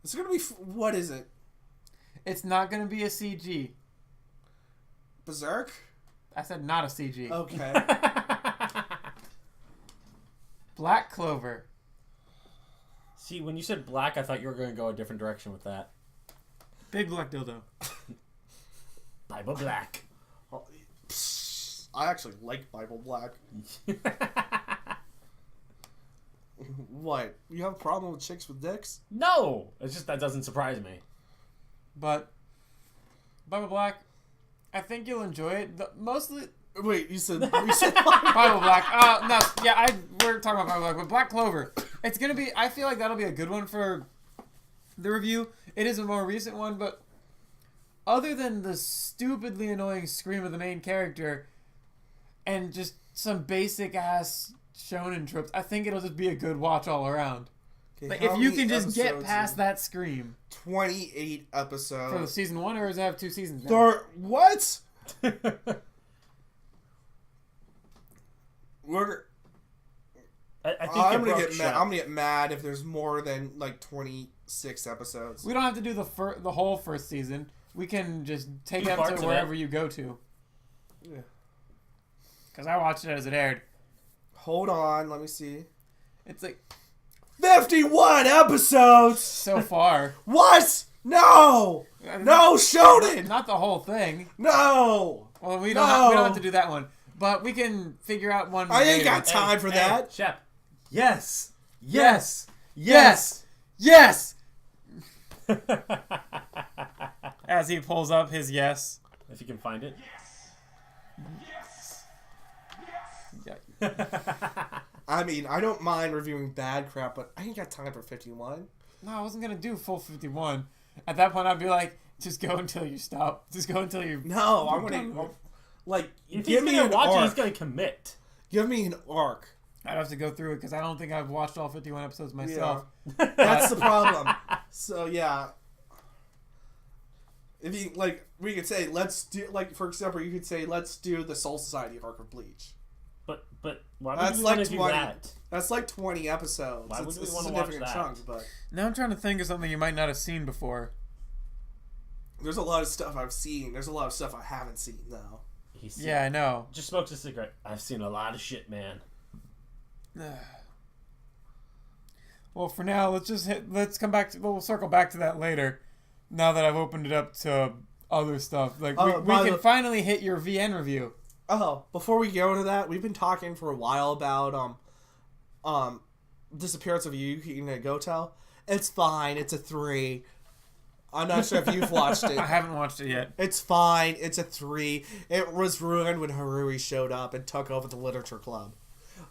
It's gonna be what is it? It's not going to be a CG. Berserk? I said not a CG. Okay. Black Clover. See, when you said black, I thought you were going to go a different direction with that. Big black dildo. Bible Black. I actually like Bible Black. What? You have a problem with chicks with dicks? No! It's just that doesn't surprise me. But Bible Black, I think you'll enjoy it. Wait, you said Bible Black. No, yeah, we're talking about Bible Black, but Black Clover. It's gonna be. I feel like that'll be a good one for the review. It is a more recent one, but other than the stupidly annoying scream of the main character and just some basic ass shonen tropes, I think it'll just be a good watch all around. Okay, Like how if you many can just get episodes past in- that scream 28 episodes. for the season 1, or does it have 2 seasons now? What? We're. I think I'm it gonna broke get Shep. mad. I'm gonna get mad if there's more than like 26 episodes. We don't have to do the whole first season. We can just take Do them parts to of wherever it. you go to. Yeah. Because I watched it as it aired. Hold on, let me see. It's like 51 episodes. so far. What? No. No, Shonen. Not the whole thing. No. Well, we No. don't have to do that one. But we can figure out one. I ain't later. got time for that. Shep. Yes. Yes. Yes. Yes. As he pulls up his yes. If you can find it. Yeah. I mean, I don't mind reviewing bad crap, but I ain't got time for 51. No, I wasn't gonna do full 51. At that point, I'd be like, just go until you stop. Just go until you. No, I'm gonna like If give he's me gonna an watch it, arc. he's gonna commit. Give me an arc. I'd have to go through it because I don't think I've watched all 51 episodes myself. That's the problem. So yeah, if you like, we could say let's do like for example, you could say let's do the Soul Society arc of Bleach. But why would That's we like want to do 20. that? That's like 20 episodes. Why would It's we a wanna watch significant that? chunk, but Now I'm trying to think of something you might not have seen before. there's a lot of stuff I've seen. There's a lot of stuff I haven't seen though. Yeah, I know. Just smokes a cigarette. I've seen a lot of shit, man. Well, for now, let's come back to. We'll circle back to that later. Now that I've opened it up to other stuff, like we by can the- finally hit your VN review. Oh, before we go to that, we've been talking for a while about disappearance of Yuki Nagoto. It's fine. It's a 3. I'm not sure if you've watched it. I haven't watched it yet. It's fine. It's a 3. It was ruined when Harui showed up and took over the literature club.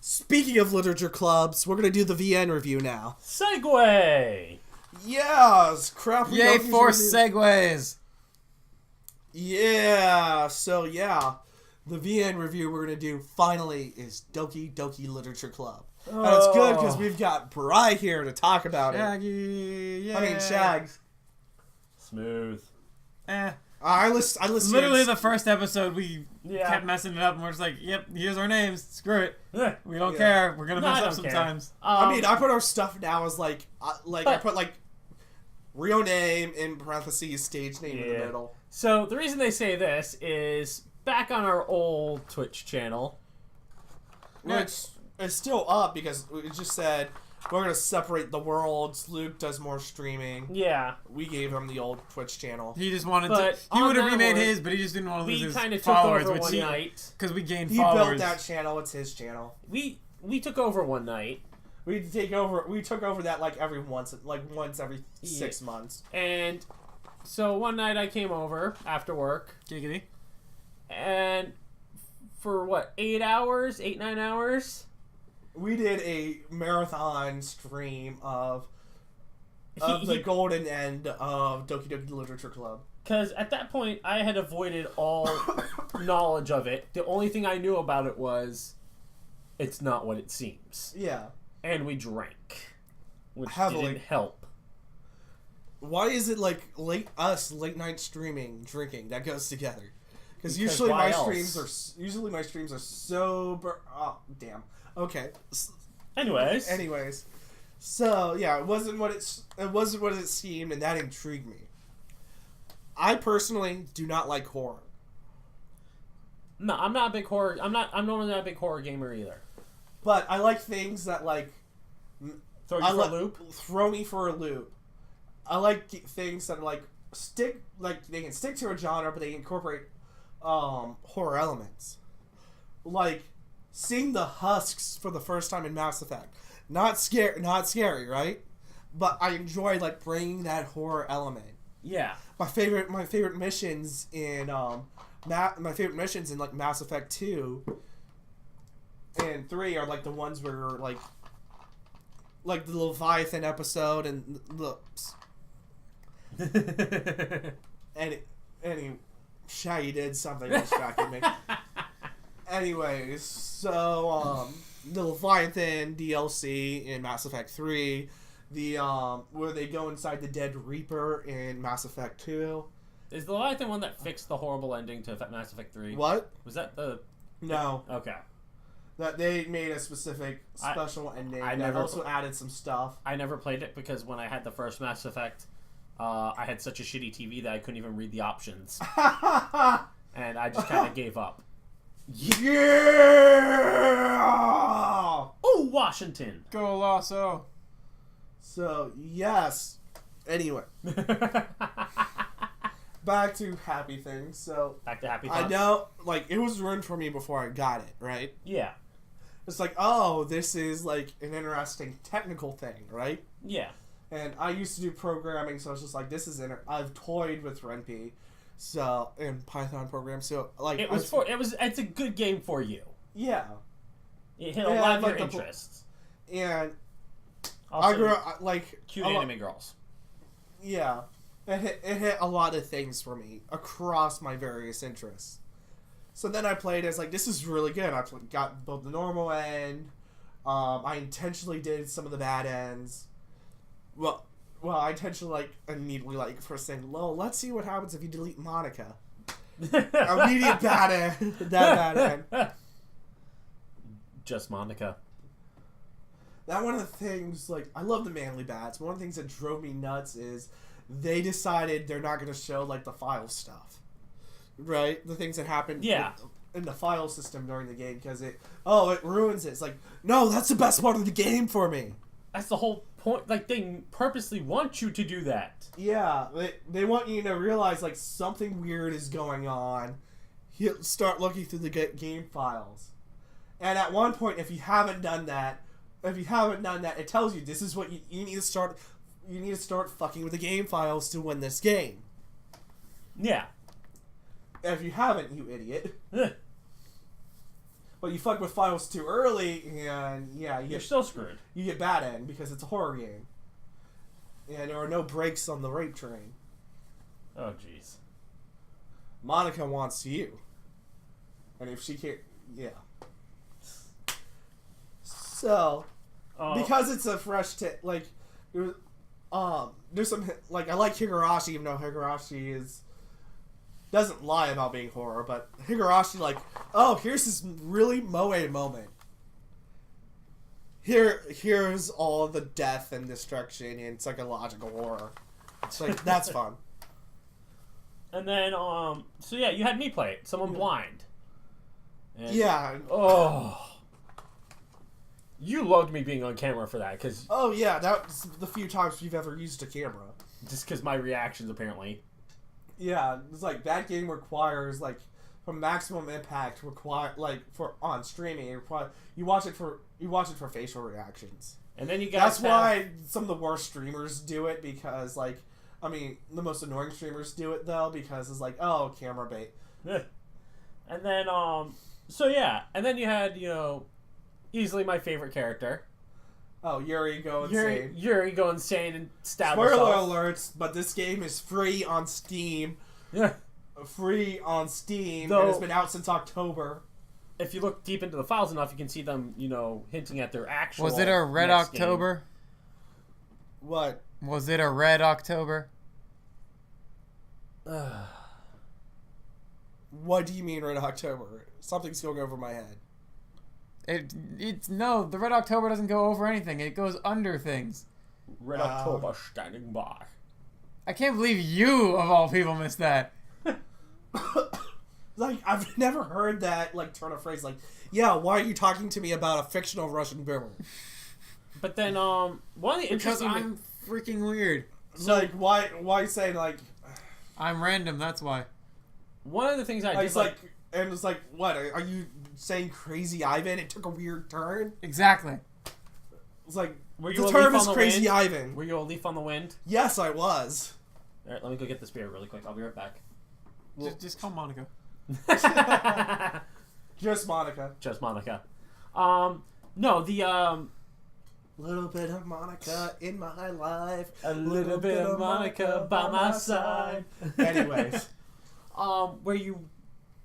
Speaking of literature clubs, we're gonna do the VN review now. Segway. Yes, crap. we Yay don't for usually do- segues! Yeah. So yeah, the VN review we're gonna do finally is Doki Doki Literature Club. And it's good because we've got Bri here to talk about it. Shaggy, yeah. I mean, Shags. Smooth. I listened. Literally the first episode we Yeah. kept messing it up and we're just like, yep, here's our names. Screw it. Yeah. We don't Yeah. care. We're gonna No, I mess up don't care. sometimes. I mean, I put our stuff now as like I But- put like real name in parentheses, stage name in the Yeah. middle. So the reason they say this is back on our old Twitch channel. Which is still up because it just said we're gonna separate the worlds. Luke does more streaming. Yeah. We gave him the old Twitch channel. He just wanted But to. He on would have that remade one, his, but he just didn't want to lose We his kind of took followers, over which one he, night. because we gained He followers. built that channel. It's his channel. We took over one night, We took over that like once every 6 months. and so one night I came over after work, Giggity. and for what, 9 hours? We did a marathon stream of the golden end of Doki Doki Literature Club. Because at that point, I had avoided all knowledge of it. The only thing I knew about it was it's not what it seems. Yeah. And we drank, which Heavily. didn't help. Why is it like late night streaming, drinking that goes together? Because Because usually why my else? streams are sober. Oh damn. Okay. Anyways, So yeah, it wasn't what it seemed, and that intrigued me. I personally do not like horror. no, I'm not a big horror. I'm normally not a big horror gamer either. But I like things that like Throw you for a loop. throw me for a loop. I like things that like they can stick to a genre, but they incorporate horror elements. Like seeing the husks for the first time in Mass Effect. Not scary, right? But I enjoy like bringing that horror element. Yeah. My favorite missions in my favorite missions in like Mass Effect 2 and 3 are like the ones where like the Leviathan episode and any Shaggy did something that distracted me. Anyways, so the Leviathan DLC in Mass Effect 3, the where they go inside the Dead Reaper in Mass Effect 2. Is the Leviathan one that fixed the horrible ending to Mass Effect 3? What? Was that the... No. Okay. That they made a specific special ending. I They never also added some stuff. I never played it because when I had the first Mass Effect, I had such a shitty TV that I couldn't even read the options. And I just kind of gave up. Yeah! Oh, Washington! Go Lasso. So, yes. Anyway. Back to happy things. So, Back to happy I thoughts. know, like, it was ruined for me before I got it, right? Yeah. It's like, oh, this is, like, an interesting technical thing, right? Yeah. And I used to do programming, so I was just like, this is I've toyed with RenP, so, and Python programs, so, like... It's a good game for you. Yeah. It hit a lot of like your interests. And Also, I grew up, like... cute anime girls. Yeah. It hit a lot of things for me across my various interests. So then I played as like, this is really good. I got both the normal end. I intentionally did some of the bad ends. Well, I intentionally like immediately like first thing, well, let's see what happens if you delete Monica. Immediate bad end. That bad end. Just Monica. That one of the things, like, I love the manly bats. One of the things that drove me nuts is they decided they're not going to show, like, the file stuff. Right? The things that happened in the file system during the game because it ruins it. It's like, no, that's the best part of the game for me. That's the whole point. Like, they purposely want you to do that. Yeah. They want you to realize, like, something weird is going on. You start looking through the game files. And at one point, if you haven't done that, it tells you this is what you need to start. You need to start fucking with the game files to win this game. Yeah. If you haven't, you idiot. But you fuck with files too early, and yeah, You're still screwed. You get bad end because it's a horror game. And there are no brakes on the rape train. Oh, jeez. Monica wants you. And if she can't... Yeah. So... Because it's a fresh... like... There's some... Like, I like Higurashi, even though Higurashi doesn't lie about being horror, but Higurashi, like, oh, here's this really moe moment. Here's all the death and destruction and psychological horror. It's like, that's fun. And then, so yeah, you had me play it. Someone blind. And, yeah. Oh. You loved me being on camera for that, because... Oh, yeah, that was the few times you've ever used a camera. Just because my reactions, apparently. Yeah, it's like, that game requires, like, from Maximum Impact, on streaming, you watch it for facial reactions. And then you guys That's why some of the worst streamers do it, because, like, I mean, the most annoying streamers do it, though, because it's like, oh, camera bait. And then, so yeah, and then you had, easily my favorite character. Oh, Yuri go insane. Yuri go insane and stab Spoiler herself. alerts, but this game is free on Steam. Yeah. Free on Steam, Though, and it's been out since October. If you look deep into the files enough, you can see them, hinting at their actual... Was it a Red October? Game. What? Was it a Red October? What do you mean Red October? Something's going over my head. No, the Red October doesn't go over anything. It goes under things. Red October standing by. I can't believe you, of all people, missed that. Like, I've never heard that, like, turn of phrase. Like, yeah, why are you talking to me about a fictional Russian boomer? But then, one of the Because interesting... I'm freaking weird. So, like, why say, like... I'm random, that's why. One of the things I did It's like... And it's like, what? Are you saying Crazy Ivan? It took a weird turn? Exactly. It's like, Were you the a term leaf is on the Crazy wind? Ivan. Were you a leaf on the wind? Yes, I was. Alright, let me go get this beer really quick. I'll be right back. Just call Monica. Just Monica. Just Monica. No, the Little bit of Monica in my life. a little bit of Monica by my side. Anyways. Where you,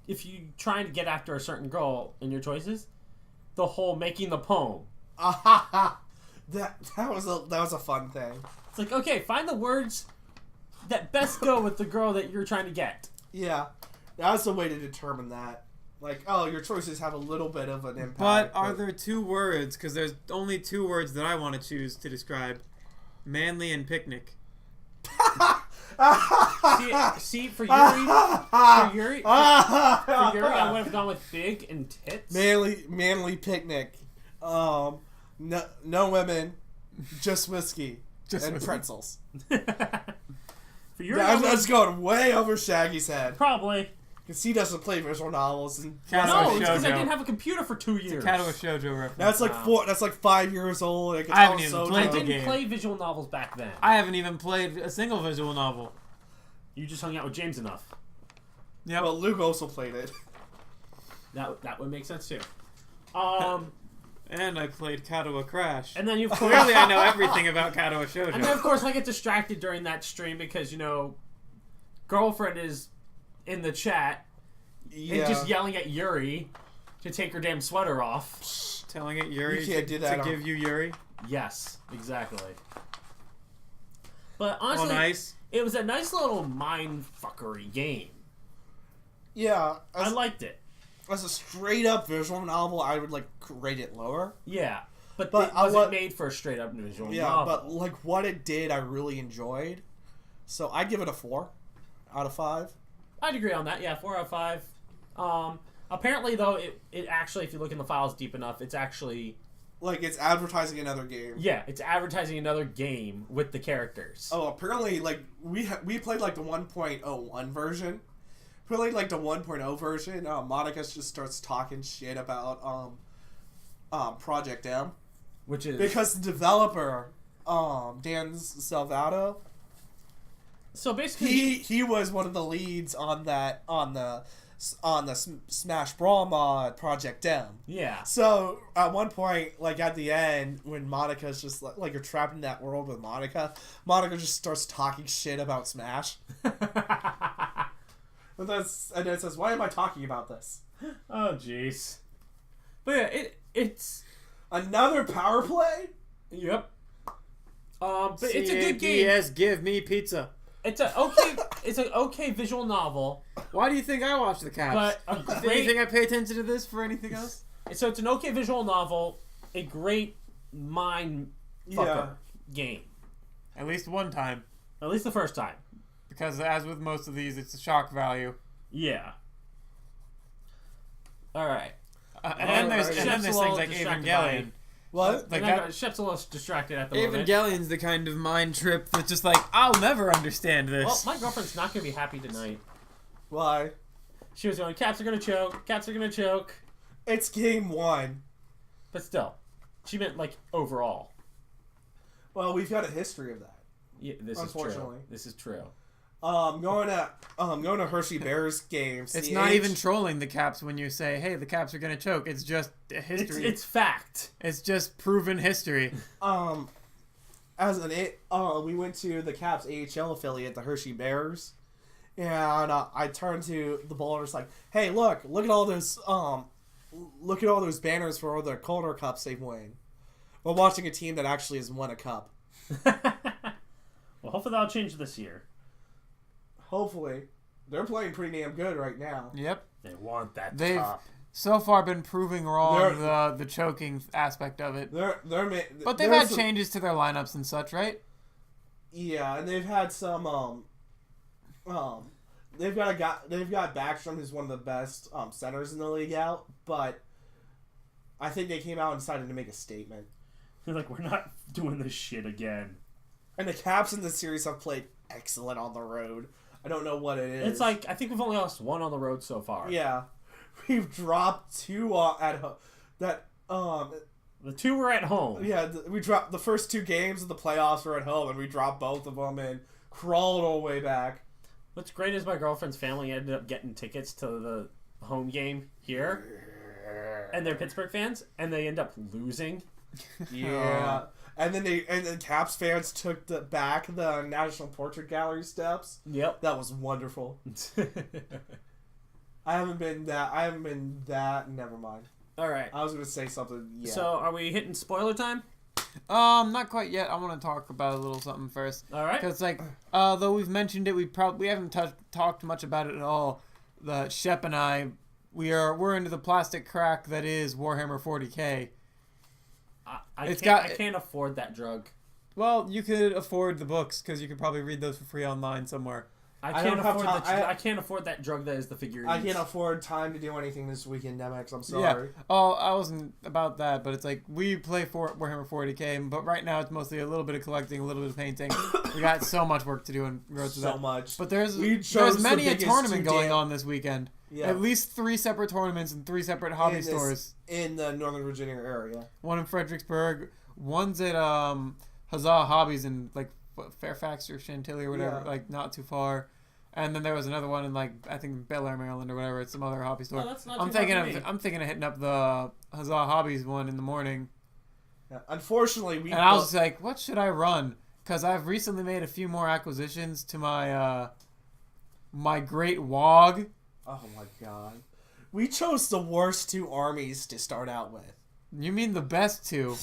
if you trying to get after a certain girl in your choices, the whole making the poem. That was a fun thing. It's like, okay, find the words that best go with the girl that you're trying to get. Yeah, that was the way to determine that. Like, oh, your choices have a little bit of an impact. But are there two words? Because there's only two words that I want to choose to describe: manly and picnic. See, for Yuri, I would have gone with big and tits. Manly picnic. No women, just whiskey and pretzels. For Yuri, That's going way over Shaggy's head. probably. Because he doesn't play visual novels. And No, it's because I didn't have a computer for 2 years. Kadoa Shoujo reference. that's like That's like 5 years old. I haven't even played I the didn't game. play visual novels back then. I haven't even played a single visual novel. You just hung out with James enough. Yep. Well, Luke also played it. That would make sense too. And I played Kadoa Crash. And then you Clearly I know everything about Kadoa Shoujo. And then of course I get distracted during that stream because girlfriend is in the chat Yeah. and just yelling at Yuri to take her damn sweater off. Telling it Yuri You can't do that to on- give you Yuri Yes, exactly. But honestly, on ice. it was a nice little mind fuckery game. Yeah. I liked it. As a straight up visual novel, I would rate it lower. Yeah, but But it I wasn't wa- made for a straight up visual Yeah, novel. but what it did, I really enjoyed. So I'd give it a 4 out of 5. I'd agree on that. Yeah, 4 out of 5. Apparently, though, it actually, if you look in the files deep enough, it's actually It's advertising another game. yeah, it's advertising another game with the characters. Oh, apparently, we played the 1.01 version. Played the 1.0 version. Monica just starts talking shit about Project M, Which is because the developer, Dan Salvato, so basically he was one of the leads on the Smash Brawl mod Project M. yeah. So at one point, at the end, when Monica's just you're trapped in that world with Monica just starts talking shit about Smash. And then it says, "Why am I talking about this?" Oh jeez. But yeah, it's Another power play? yep. But it's a good game. Yes, give me pizza. It's an okay visual novel. Why do you think I watch the Caps? But a Do you great think I pay attention to this for anything else? So it's an okay visual novel, a great mind fucker game. At least one time. At least the first time. Because as with most of these, it's a shock value. Yeah. Alright. And then there's Shep's a things little like distracted Evangelion. What? Like And that, Shep's a little distracted at the moment. Evangelion's the kind of mind trip that's just I'll never understand this. Well, my girlfriend's not going to be happy tonight. Why? She was going, cats are going to choke, cats are going to choke. It's game 1. But still, she meant overall. Well, we've got a history of that. Yeah, this is true. Unfortunately. This is true. Going to Hershey Bears games. It's not even trolling the Caps when you say, hey, the Caps are going to choke. It's just a history. It's fact. It's just proven history. We went to the Caps AHL affiliate, the Hershey Bears, and I turned to the bowlers "Hey, look at all those banners for all the Calder Cups they've won." We're watching a team that actually has won a cup. Well, hopefully that'll change this year. Hopefully, they're playing pretty damn good right now. Yep. They want that They've cup. so far been proving wrong the choking aspect of it. But They've had changes to their lineups and such, right? Yeah, and they've had some they've got Backstrom, who's one of the best centers in the league out, but I think they came out and decided to make a statement. They're we're not doing this shit again. And the Caps in this series have played excellent on the road. I don't know what it is. It's I think we've only lost one on the road so far. Yeah, we've dropped 2 at home. The 2 were at home. Yeah, we dropped the first 2 games of the playoffs were at home, and we dropped both of them and crawled all the way back. What's great is my girlfriend's family ended up getting tickets to the home game here, and they're Pittsburgh fans, and they end up losing. Yeah. And then Caps fans took back the National Portrait Gallery steps. Yep. That was wonderful. I haven't been that. Never mind. All right. I was gonna say something. Yeah. So, are we hitting spoiler time? Not quite yet. I want to talk about a little something first. All right. Because, like, though we've mentioned it, we haven't talked much about it at all. The Shep and I, we're into the plastic crack that is Warhammer 40K. I can't afford that drug. Well, you could afford the books because you could probably read those for free online somewhere. I can't afford that drug that is the figurines. I can't afford time to do anything this weekend, Demyx. I'm sorry. Yeah. Oh, I wasn't about that, but it's like we play for Warhammer 40K, but right now it's mostly a little bit of collecting, a little bit of painting. We got so much work to do in regards to that. So much. But there's chose many the a biggest tournament going on this weekend. Yeah. At least 3 separate tournaments and 3 separate hobby stores. In the Northern Virginia area. One in Fredericksburg, one's at Huzzah Hobbies in like Fairfax or Chantilly or whatever, like not too far. And then there was another one in like I think Bel Air, Maryland or whatever. It's some other hobby store. Oh, that's not I'm too far thinking from me. I'm thinking of hitting up the Huzzah Hobbies one in the morning. Yeah. Unfortunately, I was like, what should I run? Because I've recently made a few more acquisitions to my my Great Wog. Oh my god. We chose the worst 2 armies to start out with. You mean the best 2?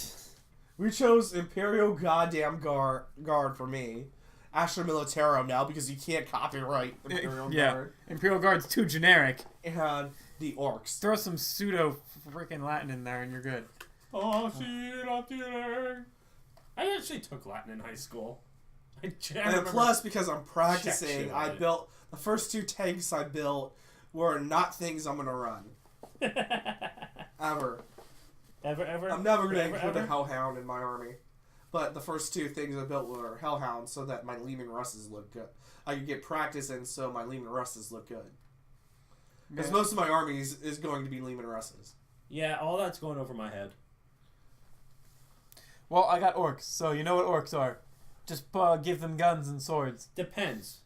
We chose Imperial Goddamn Guard for me. Astra Militarum now because you can't copyright Imperial Guard. Imperial Guard's too generic. And the Orcs. Throw some pseudo freaking Latin in there and you're good. I actually took Latin in high school. And plus, because I'm practicing, I built the first 2 tanks I built were not things I'm gonna run. Ever. Ever? I'm never gonna include a Hellhound in my army. But the first 2 things I built were Hellhounds so that my Lehman Russes look good. I could get practice in so my Lehman Russes look good. Because most of my armies is going to be Lehman Russes. Yeah, all that's going over my head. Well, I got orcs, so you know what orcs are. Just give them guns and swords. Depends.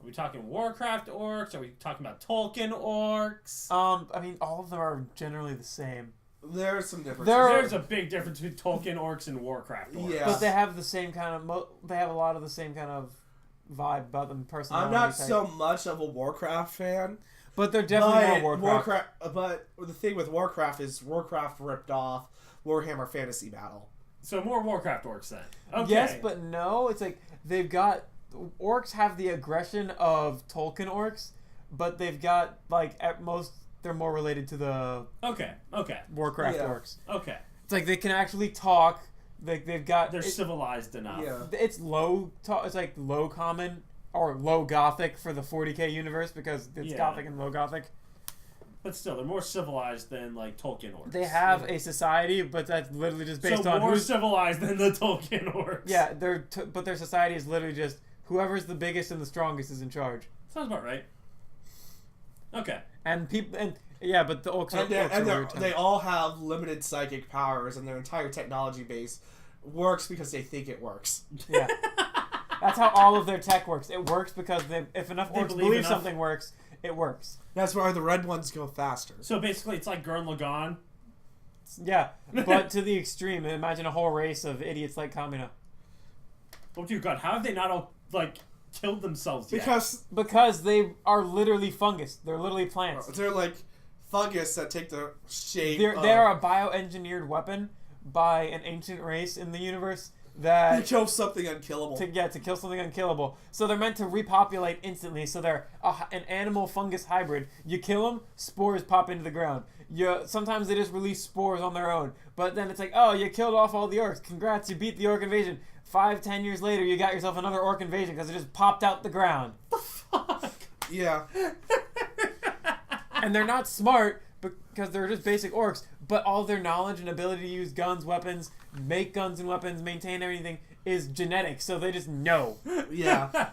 Are we talking Warcraft orcs? Are we talking about Tolkien orcs? I mean, all of them are generally the same. There's some differences. There's a big difference between Tolkien orcs and Warcraft orcs. Yeah. But they have the same kind of... they have a lot of the same kind of vibe about them personality. I'm not so much of a Warcraft fan. But they're definitely more Warcraft. But the thing with Warcraft is Warcraft ripped off Warhammer Fantasy Battle. So more Warcraft orcs then. Okay. Yes, but no. It's like they've got... Orcs have the aggression of Tolkien orcs, but they've got, like, at most... They're more related to the Warcraft orcs. Okay. It's like they can actually talk. They've got... They're civilized enough. Yeah. It's it's like low common or low gothic for the 40K universe because it's gothic and low gothic. But still, they're more civilized than like Tolkien orcs. They have a society, but that's literally just based on more who's civilized than the Tolkien orcs. Yeah, but their society is literally just whoever's the biggest and the strongest is in charge. Sounds about right. Okay. And but the orcs they all have limited psychic powers, and their entire technology base works because they think it works. Yeah. That's how all of their tech works. It works because if enough orcs believe something works, it works. That's why the red ones go faster. So basically, it's like Gurren Lagann. Yeah, but to the extreme. Imagine a whole race of idiots like Kamina. Oh dear God, how have they not all killed themselves yet? Because they are literally fungus. They're literally plants. They're like fungus that take the shape. They are a bioengineered weapon by an ancient race in the universe that to kill something unkillable. To kill something unkillable. So they're meant to repopulate instantly. So they're an animal fungus hybrid. You kill them, spores pop into the ground. Sometimes they just release spores on their own. But then it's like, oh, you killed off all the orcs. Congrats, you beat the orc invasion. 5-10 years later, you got yourself another orc invasion because it just popped out the ground. Fuck. Yeah. And they're not smart because they're just basic orcs, but all their knowledge and ability to use guns, weapons, make guns and weapons, maintain everything is genetic, so they just know. Yeah.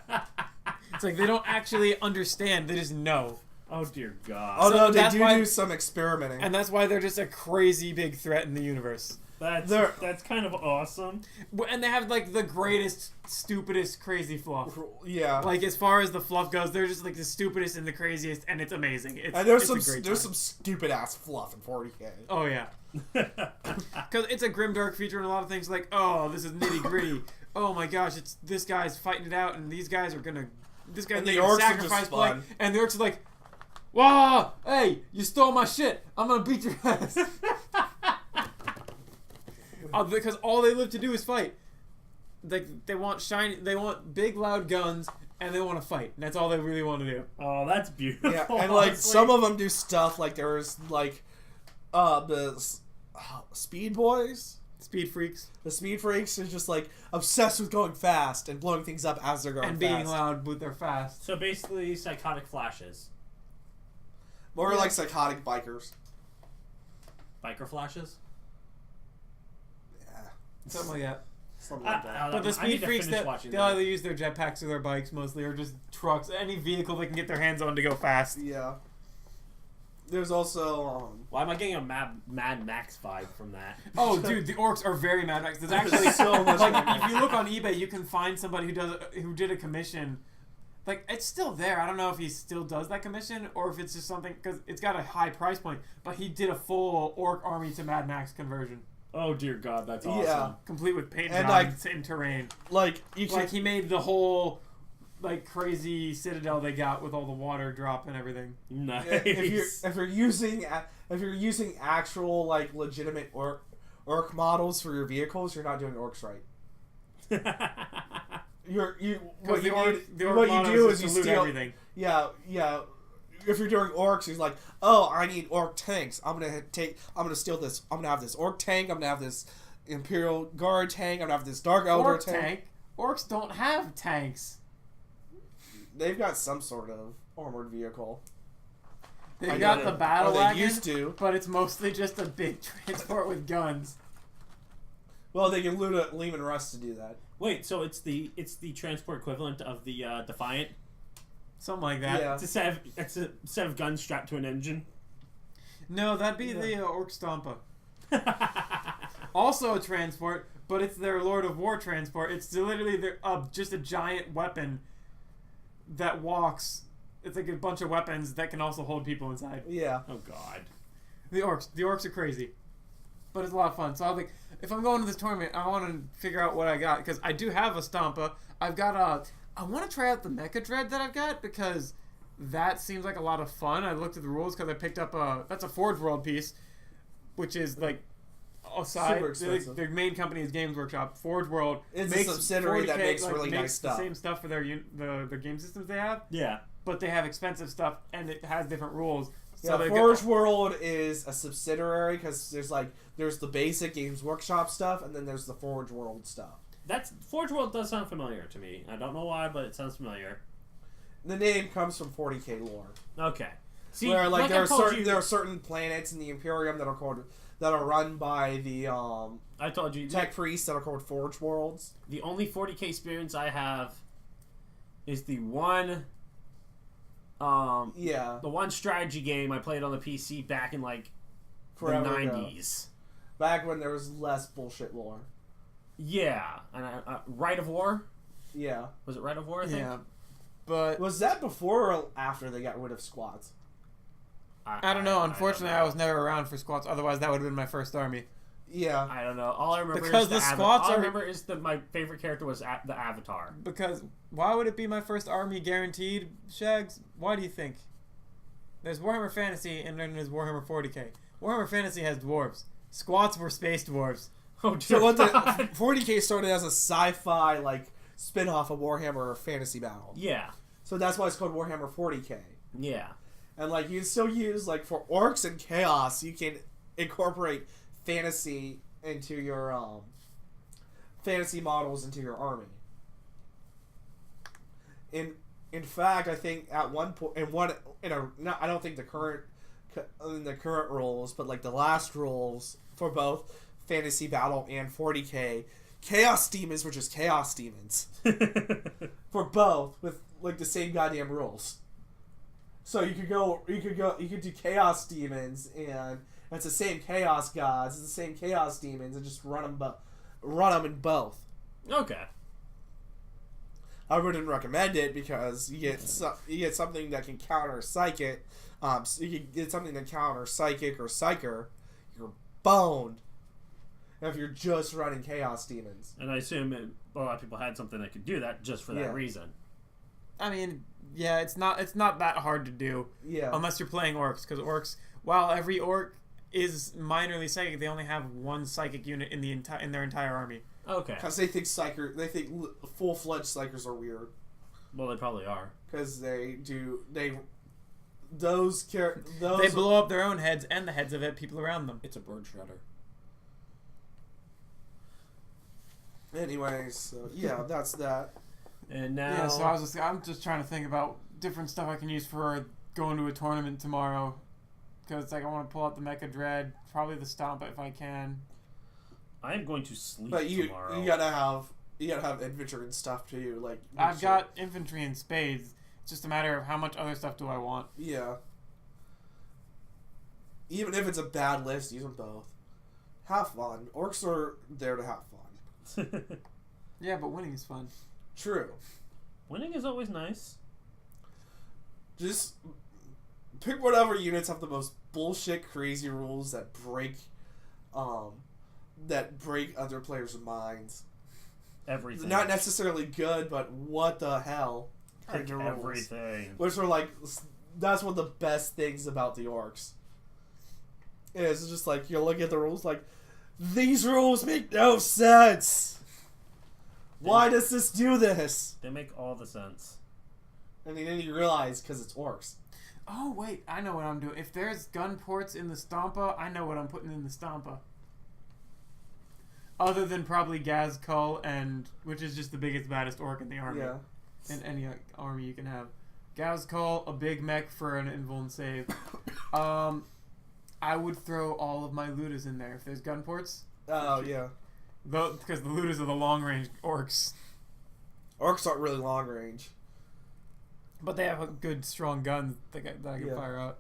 It's like they don't actually understand, they just know. Oh dear God. Oh So no, they that's why- do some experimenting. And that's why they're just a crazy big threat in the universe. That's kind of awesome. And they have like the greatest, stupidest, crazy fluff. Yeah. Like as far as the fluff goes, they're just like the stupidest and the craziest, and it's amazing. And there's it's some stupid ass fluff in 40K. Oh yeah, because it's a grimdark feature and a lot of things like, oh, this is nitty gritty. Oh my gosh, it's this guy's fighting it out, and these guys are gonna. This guy's And the making a orcs are sacrifice just play, fun. and the orcs are like, "Wow, hey, you stole my shit! I'm gonna beat your ass." Because all they live to do is fight. They want shiny, they want big loud guns, and they want to fight. And that's all they really want to do. Oh, that's beautiful. Yeah, and like honestly. some of them do stuff like there's like the Speed Boys. Speed freaks The Speed Freaks is just like obsessed with going fast and blowing things up as they're going and fast. being loud, but they're fast. So basically, psychotic flashes. More like psychotic bikers. Biker flashes? Yeah. Something like that. Something like that. But the I speed need to freaks, finish they watching either that. use their jetpacks or their bikes mostly, or just trucks, any vehicle they can get their hands on to go fast. Yeah. There's also Why am I getting a Mad Max vibe from that? Oh, dude, the orcs are very Mad Max. There's actually so much like Mad Max. if you look on eBay, you can find somebody who did a commission. Like it's still there. I don't know if he still does that commission or if it's just something because it's got a high price point. But he did a full orc army to Mad Max conversion, Oh dear God, that's awesome. Yeah. complete with paint And, jobs and terrain. like you can Like he made the whole like crazy citadel they got with all the water drop and everything. Nice. if you're using actual like legitimate orc models for your vehicles, you're not doing orcs right. What you do is you loot steal everything. Yeah. If you're doing orcs, he's like, oh, I need orc tanks. I'm gonna steal this. I'm gonna have this orc tank. I'm gonna have this Imperial Guard tank. I'm gonna have this Dark Elder Orc tank. tank. Orcs don't have tanks. They've got some sort of armored vehicle. They've I got know the that. battle Or they wagon, used to. but it's mostly just a big transport with guns. Well, they can loot a Lehman Russ to do that. Wait, so it's the transport equivalent of the Defiant? Something like that. Yeah. It's a set of guns strapped to an engine. No, that'd be the Orc Stompa. Also a transport, but it's their Lord of War transport. It's literally just a giant weapon that walks. It's like a bunch of weapons that can also hold people inside. Yeah. Oh God. The orcs are crazy, but it's a lot of fun. So I was like, if I'm going to this tournament, I want to figure out what I got because I do have a Stompa. I've got I want to try out the Mecha Dread that I've got because that seems like a lot of fun. I looked at the rules because I picked up that's a Forge World piece, which is like aside. Super expensive. Their main company is Games Workshop. Forge World It's makes a subsidiary that 40K, makes really makes nice stuff. The same stuff for their game systems they have, Yeah. but they have expensive stuff and it has different rules. So Yeah, they Forge World is a subsidiary because there's the basic Games Workshop stuff and then there's the Forge World stuff. Forge World does sound familiar to me. I don't know why, but it sounds familiar. The name comes from 40K lore, Okay. See, where like there I told are certain planets in the Imperium that are run by the I told you tech priests that are called Forge Worlds. the only 40K experience I have is the one Yeah, the one strategy game I played on the PC back in like forever the ago. 90s. Back when there was less bullshit lore. Yeah, and Rite of War. Yeah, Was it Rite of War? I think. Yeah, but was that before or after they got rid of squads? I don't know. Unfortunately, I know. was never around for squats. Otherwise, that would have been my first army. Yeah, I don't know. All I remember Because is the squats all I are- remember is that my favorite character was the Avatar. Because why would it be my first army guaranteed, Shags? Why do you think? There's Warhammer Fantasy and then there's Warhammer 40K. Warhammer Fantasy has dwarves. Squats were space dwarves. Oh dear so what the God. 40K started as a sci-fi like spin-off of Warhammer Fantasy Battle. Yeah, So that's why it's called Warhammer 40K. yeah. And like you still use like for orcs and chaos, you can incorporate fantasy into your fantasy models into your army. In fact, I think at one point I don't think in the current rules, but like the last rules for both Fantasy Battle and 40K, Chaos Demons were just Chaos Demons for both with like the same goddamn rules. So you could do Chaos Demons and It's the same chaos gods. It's the same chaos demons, and just run them in both. Okay. I wouldn't recommend it because you get something that can counter psychic. So you can get something that counters psychic or psyker. You're boned if you're just running chaos demons. And I assume a lot of people had something that could do that just for that reason. I mean, yeah, it's not that hard to do. Yeah. Unless you're playing orcs, because orcs, while every orc is minorly psychic, they only have one psychic unit in their entire army. Okay. Because they think full-fledged psychers are weird. Well, they probably are. Because they blow up their own heads and the heads of people around them. It's a bird shredder. Anyways, so yeah, that's that. And now... Yeah, so I'm just trying to think about different stuff I can use for going to a tournament tomorrow. Because I want to pull out the Mecha Dread, probably the Stompa if I can. I am going to sleep But tomorrow. you gotta have infantry and stuff too. Like I've got infantry and spades. It's just a matter of how much other stuff do I want. Yeah. Even if it's a bad list, use them both. Have fun. Orcs are there to have fun. Yeah, but winning is fun. True. Winning is always nice. Just pick whatever units have the most bullshit, crazy rules that break other players' minds. Everything. Not necessarily good, but what the hell? Like Rules. everything. Which are like, that's one of the best things about the orcs. It's just like, you look at the rules like, these rules make no sense! Why does this do this? They make all the sense. And then you realize, because it's orcs. Oh, wait, I know what I'm doing. If there's gun ports in the Stompa, I know what I'm putting in the Stompa. Other than probably Gazkull, which is just the biggest, baddest orc in the army. Yeah. In any army you can have. Gazkull, a big mech for an invuln save. I would throw all of my Ludas in there if there's gun ports. Oh, yeah. Because the Ludas are the long-range orcs. Orcs aren't really long range. But they have a good, strong gun that I can fire out.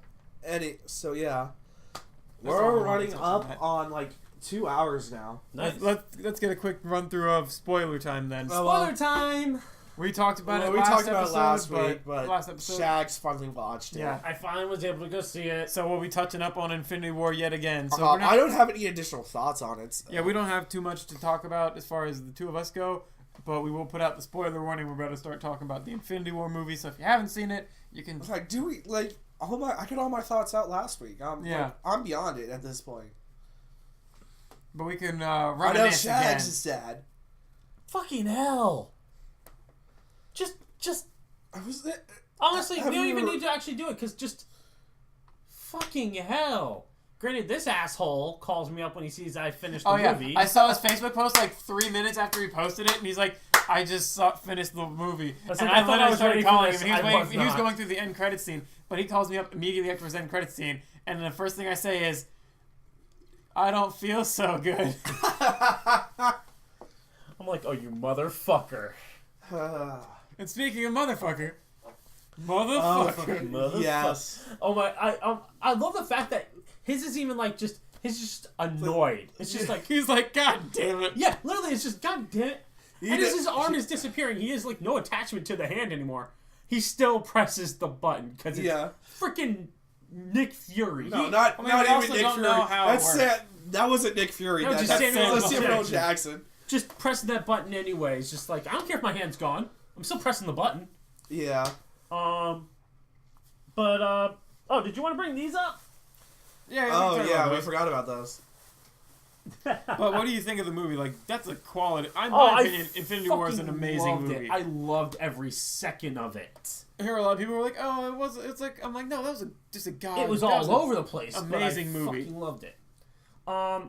So, yeah. That's all We're I running wanted to up touch on that. on, like, 2 hours now. Nice. Let's get a quick run-through of spoiler time, then. Spoiler time! We talked about it We talked about it last last week, but last episode. Shags finally watched it. Yeah. I finally was able to go see it. So we'll be touching up on Infinity War yet again. So I don't have any additional thoughts on it. So. Yeah, we don't have too much to talk about as far as the two of us go, but we will put out the spoiler warning. We're about to start talking about the Infinity War movie, so if you haven't seen it, you can... Like, I got all my thoughts out last week. I'm beyond it at this point. But we can I know reminisce Shags again. is sad. Fucking hell. Just honestly, we don't even need to actually do it, because just fucking hell. Granted, this asshole calls me up when he sees I finished the movie. I saw his Facebook post like 3 minutes after he posted it, and he's like, I just finished the movie. Listen, and I I thought I literally was started ready for calling this. him, and I was he was not. going through the end credit scene, but he calls me up immediately after his end credit scene, and the first thing I say is, I don't feel so good. I'm like, oh, you motherfucker. And speaking of motherfucker. Yes. Oh my, I love the fact that his is even like he's just annoyed. It's just like, He's like, God damn it. yeah, literally, it's just, god damn it. And as his arm is disappearing, he has like no attachment to the hand anymore. He still presses the button because it's freaking Nick Fury. No, He- not we even also Nick don't Fury. know how it works. That wasn't Nick Fury. That was just That's Samuel L. Samuel L. Jackson. Jackson. just pressing that button anyway. It's just like, I don't care if my hand's gone. I'm still pressing the button. Yeah. Did you want to bring these up? Yeah, Oh, we can talk yeah, about we those. forgot about those. But what do you think of the movie? Like, that's a quality. In I my opinion, Infinity War is an fucking amazing loved movie. it. I loved every second of it. I hear a lot of people were like, "Oh, it was." It's like I'm like, no, that was just a god. It was that all a over the place. amazing but I movie. Fucking loved it. Yeah,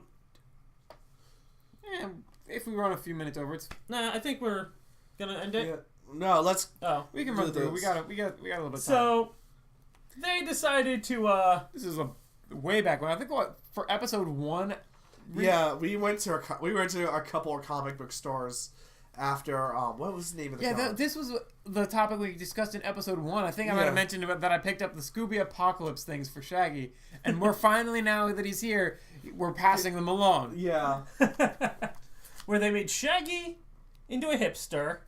if we run a few minutes over, it's Nah, I think we're gonna end it. Yeah. No, let's. Oh, we can Do run through. this. We got a little bit of time. so they decided to This is a way back when I think for episode 1. Yeah, we went to a couple of comic book stores after what was the name of the Yeah, con? this was the topic we discussed in episode 1. I think I might have mentioned about that I picked up the Scooby Apocalypse things for Shaggy, and we're finally, now that he's here, we're passing them along. Yeah. Where they made Shaggy into a hipster,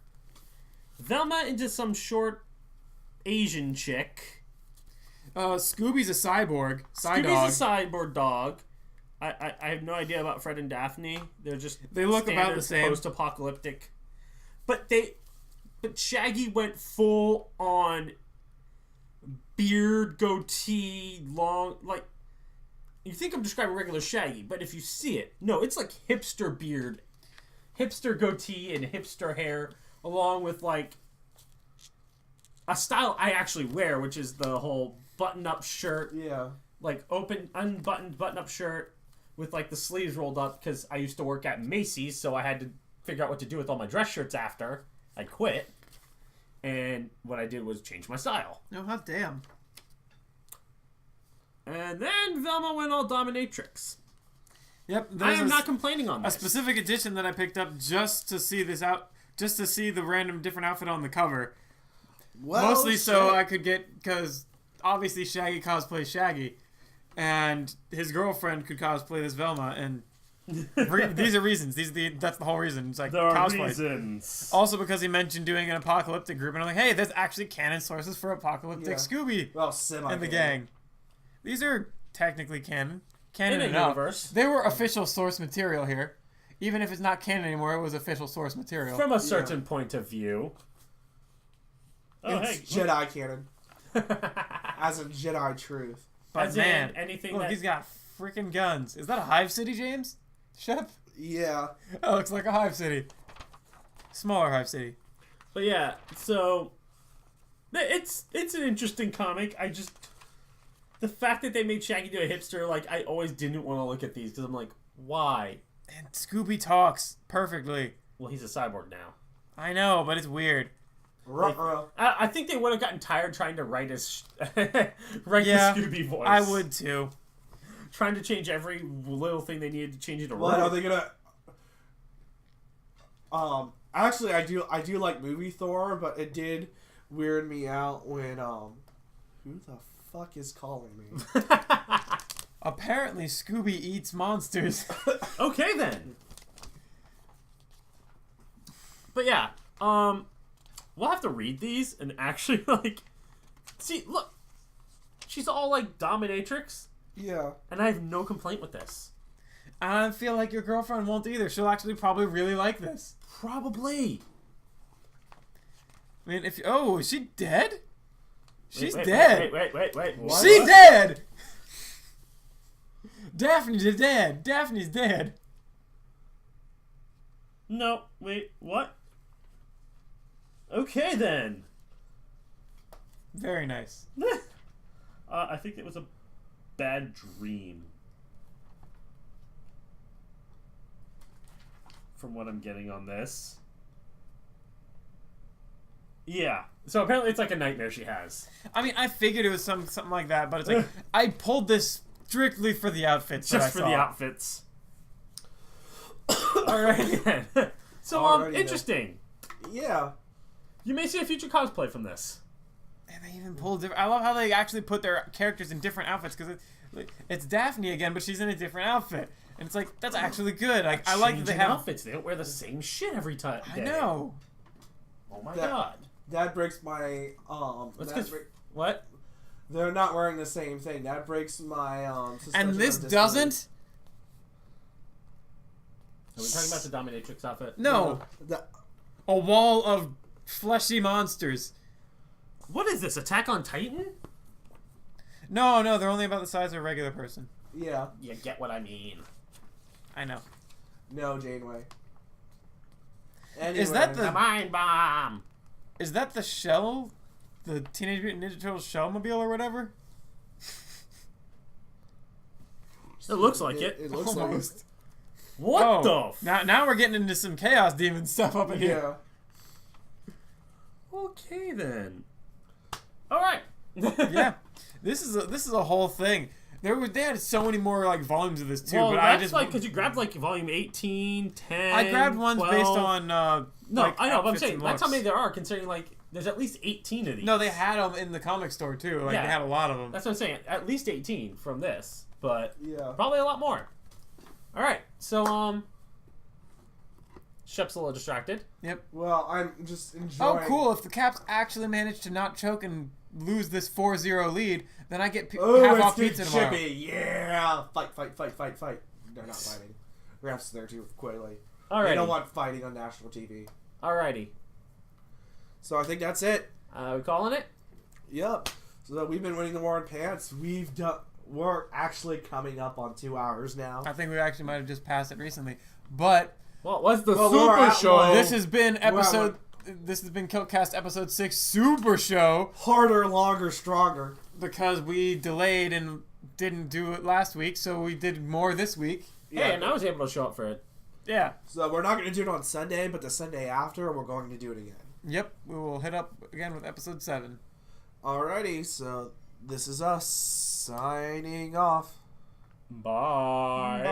Velma into some short Asian chick. Scooby's a cyborg. Scooby's a cyborg dog. I have no idea about Fred and Daphne. They look about the same. Post-apocalyptic. But Shaggy went full on beard, goatee, long, like, you think I'm describing regular Shaggy, but if you see it, no, it's like hipster beard, hipster goatee, and hipster hair, along with like a style I actually wear, which is the whole button-up shirt. Yeah. Like unbuttoned button-up shirt with like the sleeves rolled up, because I used to work at Macy's, so I had to figure out what to do with all my dress shirts after I quit. And what I did was change my style. Oh, hot damn. And then Velma went all dominatrix. Yep. I am not complaining on a this. specific edition that I picked up just to see the random different outfit on the cover. Well, Mostly so I could get, because obviously Shaggy cosplays Shaggy, and his girlfriend could cosplay this Velma, and these are reasons. That's the whole reason. It's like There are cosplay. reasons. Also because he mentioned doing an apocalyptic group, and I'm like, hey, there's actually canon sources for apocalyptic Scooby Well, semi. and the gang. These are technically canon. In Canon a enough. universe. They were official source material here. Even if it's not canon anymore, it was official source material. From a certain point of view. Oh, It's hey. Jedi canon. As in Jedi truth. But As in man, anything look, that- he's got freaking guns. Is that a Hive City, James? Shep? Yeah. That looks like a Hive City. Smaller Hive City. But yeah, so it's an interesting comic. The fact that they made Shaggy do a hipster, like, I always didn't want to look at these because I'm like, why? And Scooby talks perfectly. Well, he's a cyborg now. I know, but it's weird. Ruh-roh. I think they would have gotten tired trying to write his write Yeah, the Scooby voice. I would too. Trying to change every little thing they needed to change it What around. are they gonna? Actually, I do like movie Thor, but it did weird me out when who the fuck is calling me? Apparently, Scooby eats monsters. Okay then. But yeah, we'll have to read these and actually like see. Look, she's all like dominatrix, Yeah. and I have no complaint with this. I feel like your girlfriend won't either. She'll actually probably really like this. Probably. I mean, is she dead? She's Wait, dead. Wait. What? She's dead. Daphne's dead. Daphne's dead. No, wait, what? Okay then. Very nice. I think it was a bad dream. From what I'm getting on this. Yeah. So apparently it's like a nightmare she has. I mean, I figured it was something like that, but it's like I pulled this strictly for the outfits. Just for the outfits. Alright then. So Alrighty then. interesting. Yeah. You may see a future cosplay from this. And they even pulled different. I love how they actually put their characters in different outfits because it's Daphne again, but she's in a different outfit, and it's like that's actually good. Like I like that they Changing have. outfits. They don't wear the same shit every time. I know. Oh my That- god. That breaks my Let's that get break- what? they're not wearing the same thing. That breaks my suspension And this of disbelief. doesn't. Are we talking about the dominatrix outfit? No, That- a wall of fleshy monsters. What is this? Attack on Titan? No, they're only about the size of a regular person. yeah. You get what I mean. I know. No, Janeway. Anyway, Is that the- The mind bomb. Is that the shell? The Teenage Mutant Ninja Turtles shell mobile or whatever? It looks like it. It looks like Almost. it. What the? Now we're getting into some Chaos Demon stuff up in here. Yeah. Okay then. All right. Yeah, this is a whole thing. They had so many more like volumes of this too, Well, but that's I just like because you grabbed like volume 18, 10. I grabbed ones 12. based on No, like, I know, but I'm outfits saying and that's how looks. many there are. Considering like there's at least 18 of these. No, they had them in the comic store too. Like Yeah. they had a lot of them. That's what I'm saying. At least 18 from this, but Yeah. probably a lot more. All right, so Shep's a little distracted. Well, I'm just enjoying. Oh, cool! If the Caps actually manage to not choke and lose this 4-0 lead, then I get Oh, half it's off getting pizza tomorrow. chippy. Yeah. Fight. They're not fighting. Refs there too quickly. All right, They don't want fighting on national TV. Alrighty, So I think that's it. we calling it? Yep. So we've been winning the war in pants. We're actually coming up on 2 hours now. I think we actually might have just passed it recently, but Well, what's the Well, we're Super at Show? one. this has been episode. This has been KiltKast episode 6 Super Show Harder, longer, stronger. because we delayed and didn't do it last week, so we did more this week. Hey, and I was able to show up for it. Yeah. So we're not going to do it on Sunday, but the Sunday after, we're going to do it again. Yep. We will hit up again with episode 7. Alrighty, so this is us signing off. Bye. Bye.